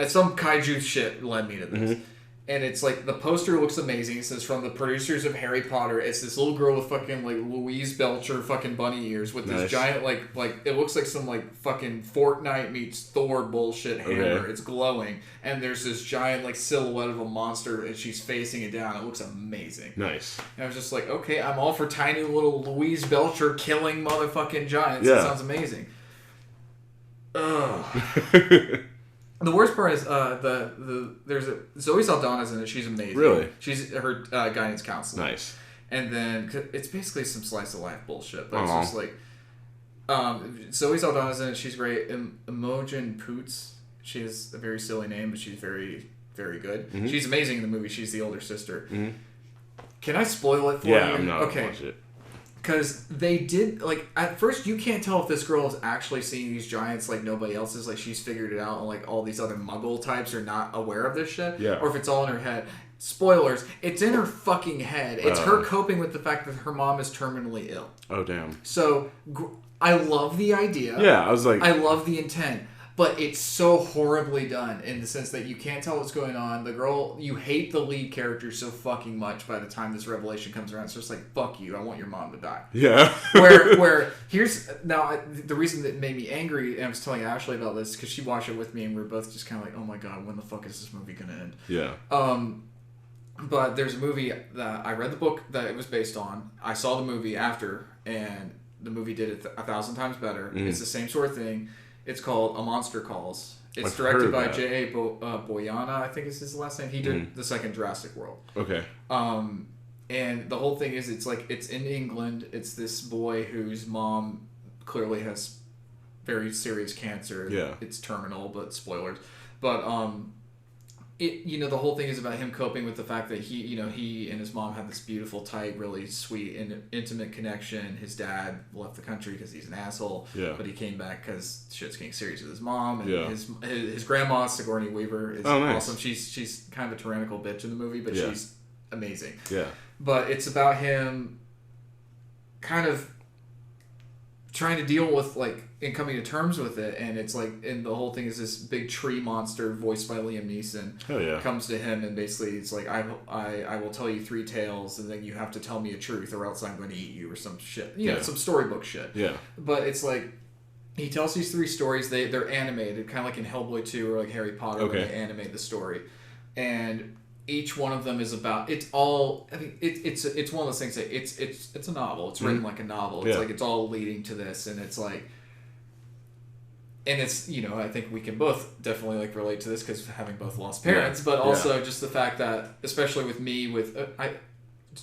Some kaiju shit led me to this. Mm-hmm. And it's like, the poster looks amazing. It says, from the producers of Harry Potter. It's this little girl with fucking, like, Louise Belcher fucking bunny ears with this giant, like, it looks like some, like, fucking Fortnite meets Thor bullshit hammer. Okay. It's glowing. And there's this giant, like, silhouette of a monster, and she's facing it down. It looks amazing. Nice. And I was just like, okay, I'm all for tiny little Louise Belcher killing motherfucking giants. Yeah. That sounds amazing. Ugh. The worst part is there's Zoe Saldana's in it. She's amazing. Really? She's her guidance counselor. Nice. And then it's basically some slice of life bullshit, but it's just like Zoe Saldana's in it. She's great. Imogen Poots. She has a very silly name, but she's very, very good. Mm-hmm. She's amazing in the movie. She's the older sister. Mm-hmm. Can I spoil it for you? Yeah, I'm not gonna watch it. Because they did, like, at first you can't tell if this girl is actually seeing these giants like nobody else is. Like, she's figured it out, and, like, all these other muggle types are not aware of this shit. Yeah. Or if it's all in her head. Spoilers, it's in her fucking head. It's her coping with the fact that her mom is terminally ill. Oh, damn. So, I love the idea. Yeah, I was like... I love the intent. But it's so horribly done in the sense that you can't tell what's going on. The girl, you hate the lead character so fucking much by the time this revelation comes around. It's just like, fuck you, I want your mom to die. Yeah. where here's, now, the reason that made me angry, and I was telling Ashley about this, because she watched it with me, and we were both just kind of like, oh my god, when the fuck is this movie going to end? Yeah. But there's a movie that I read the book that it was based on. I saw the movie after, and the movie did it 1,000 times better. Mm. It's the same sort of thing. It's called A Monster Calls. It's directed by J.A. Boyana, I think is his last name. He did the second Jurassic World. Okay. And the whole thing is, it's like, it's in England. It's this boy whose mom clearly has very serious cancer. Yeah. It's terminal, but spoilers. But, the whole thing is about him coping with the fact that he and his mom had this beautiful, tight, really sweet and intimate connection. His dad left the country because he's an asshole, but he came back because shit's getting serious with his mom. And his grandma, Sigourney Weaver, is awesome. She's kind of a tyrannical bitch in the movie, but she's amazing. Yeah. But it's about him kind of trying to deal with, like, and coming to terms with it, and it's like, and the whole thing is this big tree monster voiced by Liam Neeson comes to him, and basically it's like, I will tell you 3 tales, and then you have to tell me a truth, or else I'm going to eat you, or some shit, some storybook shit. Yeah. But it's like, he tells these 3 stories. They're animated, kind of like in Hellboy 2 or like Harry Potter, when they animate the story, and each one of them is about, it's all, I mean, it's one of those things that it's a novel. It's written like a novel. It's like, it's all leading to this, and it's like, and it's, I think we can both definitely, like, relate to this because having both lost parents, but also just the fact that, especially with me,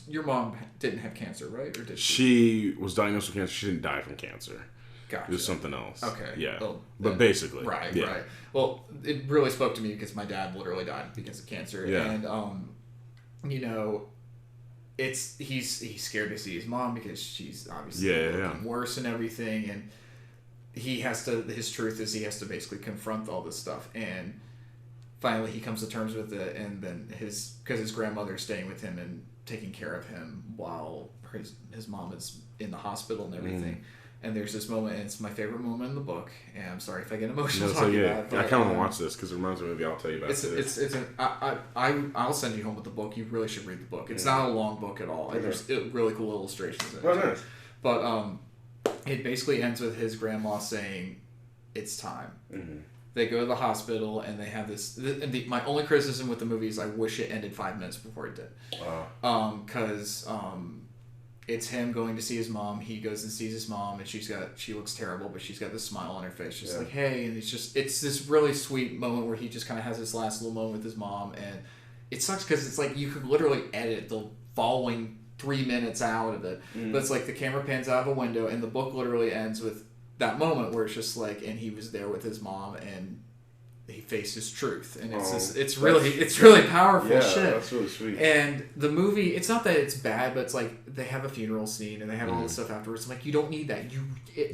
your mom didn't have cancer, right? Or did she? She was diagnosed with cancer. She didn't die from cancer. Gotcha. It was something else. Okay. Yeah. Well, but basically. Right. Well, it really spoke to me because my dad literally died because of cancer. Yeah. And, he's scared to see his mom because she's obviously looking worse and everything. And his truth is he has to basically confront all this stuff. And finally he comes to terms with it. And then because his grandmother's staying with him and taking care of him while his mom is in the hospital and everything. And there's this moment, and it's my favorite moment in the book. And I'm sorry if I get emotional talking about it. But, I kind of want to watch this because it reminds me of a movie I'll tell you about. I'll send you home with the book. You really should read the book. It's not a long book at all. There's really cool illustrations in it. Oh, nice. But it basically ends with his grandma saying, "It's time." Mm-hmm. They go to the hospital, and they have this. My only criticism with the movie is I wish it ended 5 minutes before it did. Wow. Because it's him going to see his mom. He goes and sees his mom, and she looks terrible, but she's got this smile on her face, just like, hey. And it's this really sweet moment where he just kind of has this last little moment with his mom, and it sucks because it's like you could literally edit the following 3 minutes out of it, but it's like the camera pans out of a window, and the book literally ends with that moment where it's just like, and he was there with his mom, and he faced his truth, and it's really powerful shit. That's really sweet. And the movie, it's not that it's bad, but it's like they have a funeral scene and they have all this stuff afterwards. I'm like, you don't need that.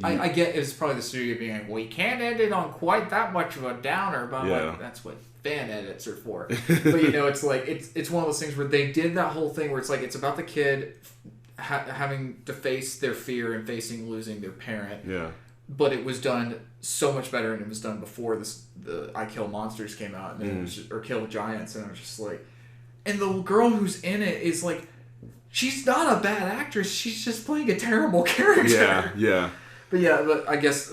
I get it's probably the studio being like, well, you can't end it on quite that much of a downer, but I'm like, that's what fan edits are for. But it's like it's one of those things where they did that whole thing where it's like it's about the kid having to face their fear and facing losing their parent. Yeah. But it was done so much better, and it was done before the I Kill Monsters came out, and it was or Kill Giants, and I was just like, and the girl who's in it is like, she's not a bad actress, she's just playing a terrible character. Yeah. But I guess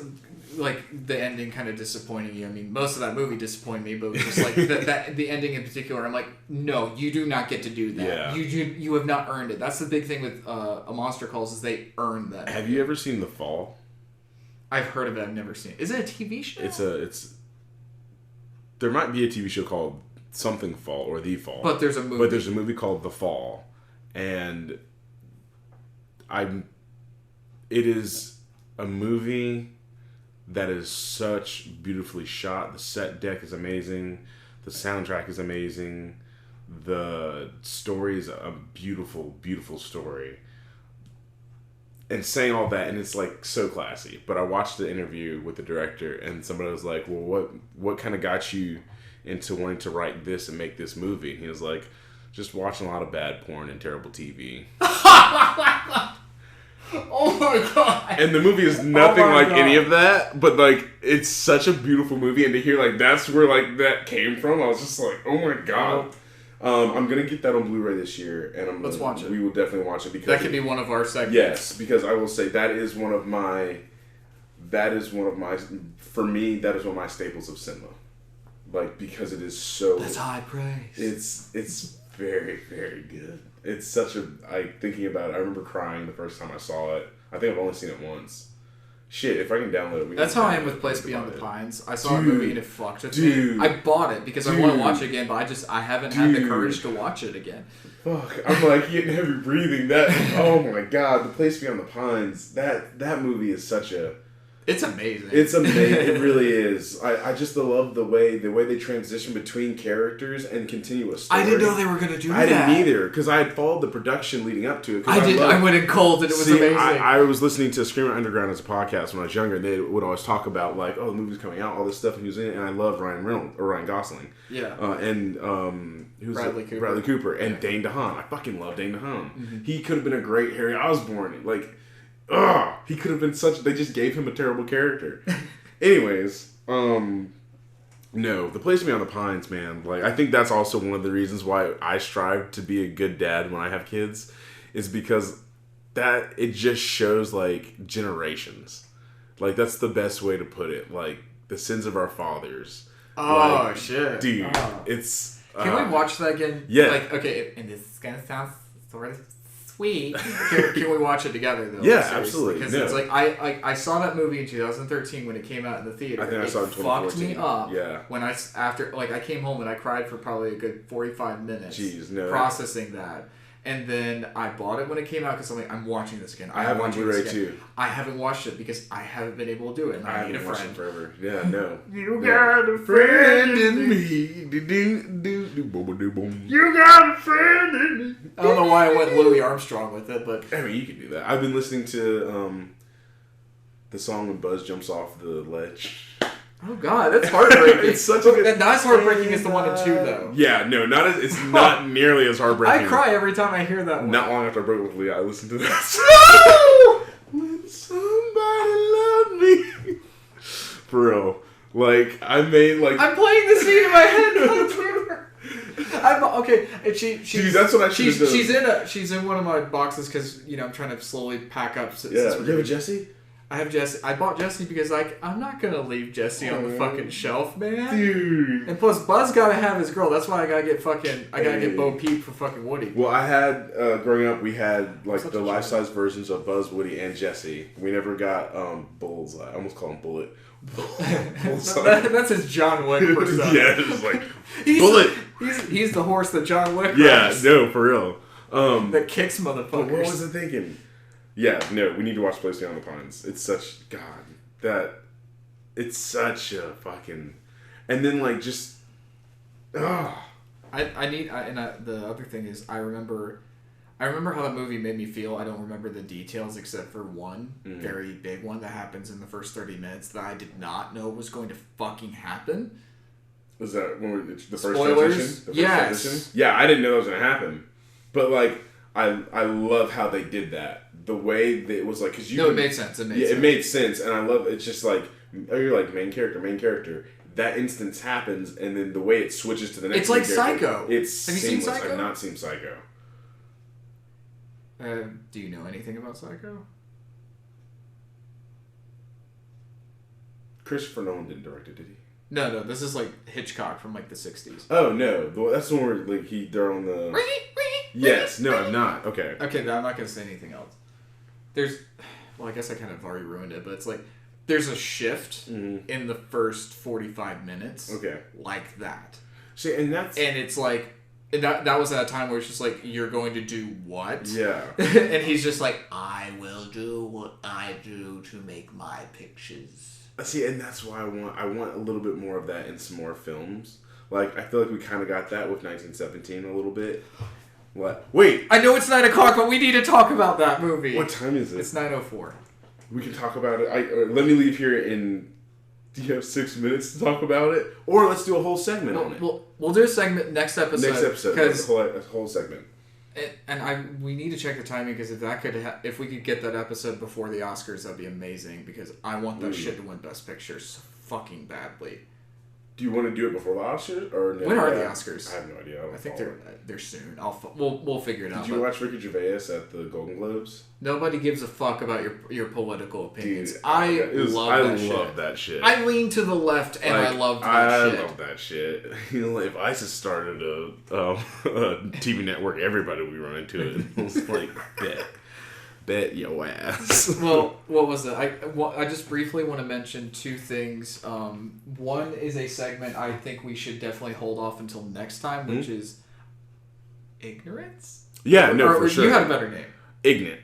like the ending kind of disappointing you. I mean, most of that movie disappointed me, but it was just like the ending in particular. I'm like, no, you do not get to do that. Yeah. You have not earned it. That's the big thing with A Monster Calls is they earn that. Have you ever seen The Fall? I've heard of it. I've never seen it. Is it a TV show? There might be a TV show called Something Fall or The Fall. But there's a movie called The Fall, and it is a movie that is such beautifully shot. The set deck is amazing. The soundtrack is amazing. The story is a beautiful, beautiful story. And saying all that, and it's like so classy. But I watched the interview with the director, and somebody was like, "Well, what kind of got you into wanting to write this and make this movie?" And he was like, "Just watching a lot of bad porn and terrible TV." Oh my god! And the movie is nothing like any of that, but like it's such a beautiful movie, and to hear like that's where like that came from, I was just like, "Oh my god." I'm gonna get that on Blu-ray this year, and let's watch it. We will definitely watch it because that could be one of our segments. Yes, because I will say that is one of my. For me, that is one of my staples of cinema, like because it is so. That's high praise. It's very, very good. It's such a. Thinking about it, I remember crying the first time I saw it. I think I've only seen it once. Shit, if I can download it. That's how I am with Place Beyond the Pines. I saw a movie and it fucked with me. I bought it because I want to watch it again, but I haven't had the courage to watch it again. Fuck, I'm like getting heavy breathing. Oh my god, The Place Beyond the Pines. That movie is such a. It's amazing. It's amazing. It really is. I just love the way they transition between characters and continue a story. I didn't know they were going to do that. I didn't either, because I had followed the production leading up to it. I went in cold and it was amazing. I was listening to Screamer Underground as a podcast when I was younger, and they would always talk about like, oh, the movie's coming out, all this stuff, and he was in it, and I loved Ryan Gosling. Yeah. Who's Bradley Cooper. And Dane DeHaan. I fucking love Dane DeHaan. Mm-hmm. He could have been a great Harry Osborn. Like. He could have been they just gave him a terrible character. Anyways, no, The Place Beyond the Pines, man. Like, I think that's also one of the reasons why I strive to be a good dad when I have kids, is because that it just shows like generations. Like, that's the best way to put it. Like, the sins of our fathers. Oh, like, shit. Dude, it's... Can we watch that again? Yeah. Like, okay, and this is gonna sound sort of sweet. Can we watch it together though? Yeah, absolutely. Because it's like I saw that movie in 2013 when it came out in the theater. I think I saw it in 2014. Fucked me up. Yeah. When I came home and I cried for probably a good 45 minutes. Jeez, no. Processing that. And then I bought it when it came out because I'm watching this again. I have on Blu-ray too. I haven't watched it because I haven't been able to do it. And I need a friend. Forever. Yeah, no. You got a friend in me. You got a friend in me. I don't know why I went Louis Armstrong with it, but I mean, you can do that. I've been listening to the song when Buzz jumps off the ledge. Oh god, that's heartbreaking. It's such a good... Not as heartbreaking as the 1 and 2 though. Yeah, no, it's not nearly as heartbreaking. I cry every time I hear that one. Not long after I broke up with Leah, I listened to that. When somebody loved me. For real. Like, I'm playing the scene in my head. Okay, and Dude, that's what I should have done. She's in one of my boxes because I'm trying to slowly pack up. Yeah, you have a Jessie? I have Jesse. I bought Jesse because I'm not gonna leave Jesse on the fucking shelf, man. Dude. And plus, Buzz gotta have his girl. That's why I gotta get Bo Peep for fucking Woody. Well, I had growing up, we had like the life-size versions of Buzz, Woody, and Jesse. We never got Bullseye. I almost call him Bullet. That's his John Wick persona. Yeah, it's like Bullet. He's the horse that John Wick rides. Yeah, no, for real. That kicks motherfuckers. What was I thinking? Yeah, no, we need to watch Place Beyond the Pines. It's such... God. that it's such a fucking, and then like just, the other thing is I remember how that movie made me feel. I don't remember the details except for one very big one that happens in the first 30 minutes that I did not know was going to fucking happen. Was that when the first Spoilers? transition? Yes. Transition? Yeah, I didn't know that was going to happen. But, like, I love how they did that. The way that it was like, because it made sense. It made sense. And I love it's just like, you're like, main character. That instance happens, and then the way it switches to the next. It's like Psycho. It's Have you seamless. seen Psycho? I've not seen Psycho. Do you know anything about Psycho? Christopher Nolan didn't direct it, did he? No. This is like Hitchcock from like the 60s. Oh no, that's the one where like they're on the. Yes. No, I'm not. Okay. Okay, I'm not gonna say anything else. I guess I kind of already ruined it, but it's like there's a shift in the first 45 minutes. Okay. Like that. See, and it's like. That was at a time where it's just like, you're going to do what? Yeah. And he's just like, I will do what I do to make my pictures. See, and that's why I want a little bit more of that in some more films. Like, I feel like we kind of got that with 1917 a little bit. What? Wait! I know it's 9 o'clock, but we need to talk about that movie. What time is it? It's 9:04. We can talk about it. Let me leave here in... Do you have 6 minutes to talk about it? Or let's do a whole segment on it. We'll do a segment next episode. Next episode, because a whole segment. We need to check the timing, because if we could get that episode before the Oscars, that'd be amazing. Because I want that shit to win Best Picture so fucking badly. Do you want to do it before the Oscars or no? When are the Oscars? I have no idea. I think they're soon. We'll figure it out. Did you watch Ricky Gervais at the Golden Globes? Nobody gives a fuck about your political opinions. Dude, I love that shit. I lean to the left, and I love that shit. I love that shit. You know, if ISIS started a TV network, everybody would run into it. It was like, bet your ass. Well, what was it? I just briefly want to mention two things. One is a segment I think we should definitely hold off until next time, which is ignorance. Yeah, for sure. You had a better name. Ignorant.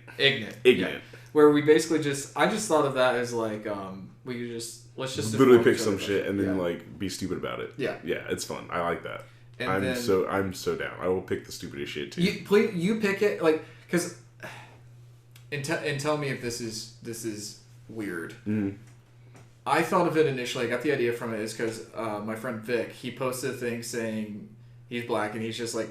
Yeah. Where we basically I just thought of that as like we could let's just literally pick some shit and then like be stupid about it. Yeah, it's fun. I like that. And I'm so down. I will pick the stupidest shit too. You pick it like because. And tell me if this is weird. I thought of it initially. I got the idea from it is because my friend Vic, he posted a thing saying he's black, and he's just like,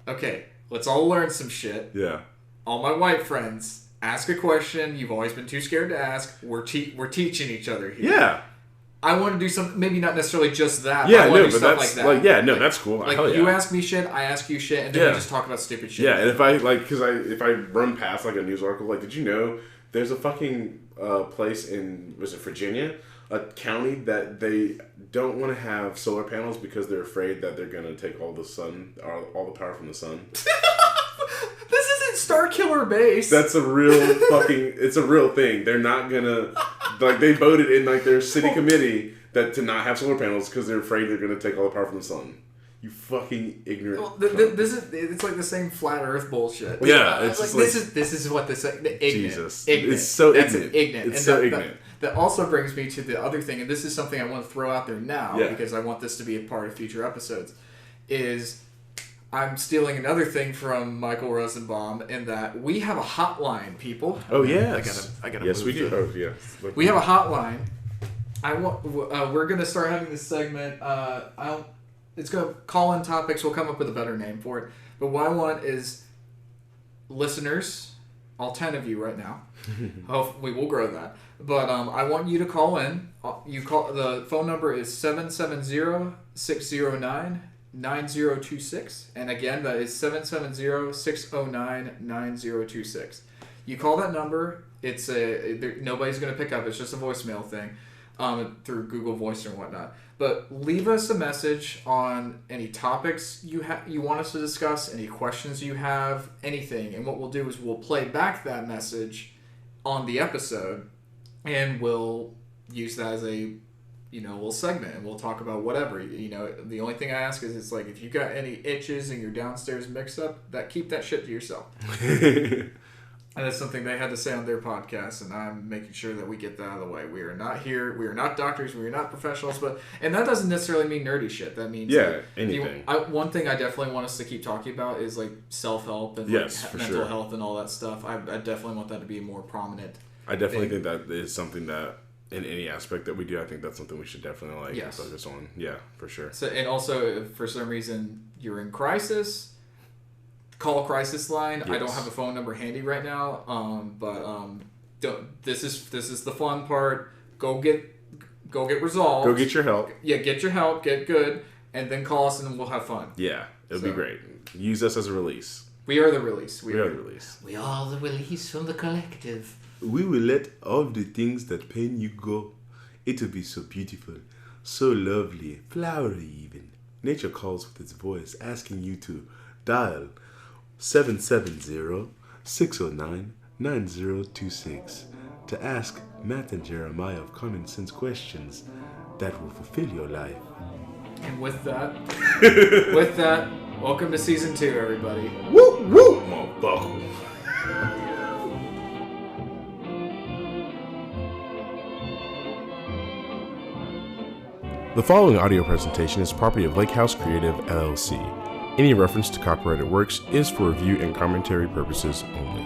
okay, let's all learn some shit. Yeah. All my white friends, ask a question you've always been too scared to ask. We're teaching each other here. Yeah. I want to do something, maybe not necessarily just that. Yeah, but I want to do but stuff that's like that. That's cool. Like you ask me shit, I ask you shit, and then we just talk about stupid shit. Yeah, and if I run past like a news article, like, did you know there's a fucking place in Virginia, a county that they don't want to have solar panels because they're afraid that they're gonna take all the power from the sun. This isn't Starkiller Base. That's a real it's a real thing. They're not gonna, like, they voted in, like, their city committee to not have solar panels because they're afraid they're gonna take all the power from the sun. You fucking ignorant. Well, it's like the same flat Earth bullshit. Yeah, it's like, this is what this ignorant. Jesus, ignorant. It's so That's ignorant. Ignorant. It's so ignorant. That also brings me to the other thing, and this is something I want to throw out there now because I want this to be a part of future episodes. Is I'm stealing another thing from Michael Rosenbaum in that we have a hotline, people. Oh yes, I gotta. Yes, we do. Oh yeah. We have a hotline. We're gonna start having this segment. It's gonna call in topics. We'll come up with a better name for it. But what I want is listeners, all 10 of you right now. Hopefully, we will grow that. But I want you to call in. The phone number is 770-609-9026. And again, that is 770-609-9026. You call that number. It's nobody's going to pick up. It's just a voicemail thing through Google Voice or whatnot. But leave us a message on any topics you want us to discuss, any questions you have, anything. And what we'll do is we'll play back that message on the episode, and we'll use that as a little segment, and we'll talk about whatever. The only thing I ask is it's like if you got any itches in your downstairs mix-up, keep that shit to yourself. And that's something they had to say on their podcast, and I'm making sure that we get that out of the way. We are not doctors, we are not professionals, and that doesn't necessarily mean nerdy shit. That means anything. One thing I definitely want us to keep talking about is like self-help and mental health and all that stuff. I definitely want that to be more prominent. I definitely think that is something that in any aspect that we do, I think that's something we should definitely focus on. Yeah, for sure. So, and also, if for some reason you're in crisis, call a crisis line. Yes. I don't have a phone number handy right now, this is the fun part. Go get resolved. Go get your help. Yeah, get your help. Get good, and then call us, and we'll have fun. Yeah, it'll be great. Use us as a release. We are the release. We are the release. We are the release from the collective. We will let all the things that pain you go. It will be so beautiful, so lovely, flowery even. Nature calls with its voice, asking you to dial 770-609-9026 to ask Matt and Jeremiah of common sense questions that will fulfill your life. And with that, welcome to season 2, everybody. Woo woo, motherfucker. The following audio presentation is property of Lake House Creative, LLC. Any reference to copyrighted works is for review and commentary purposes only.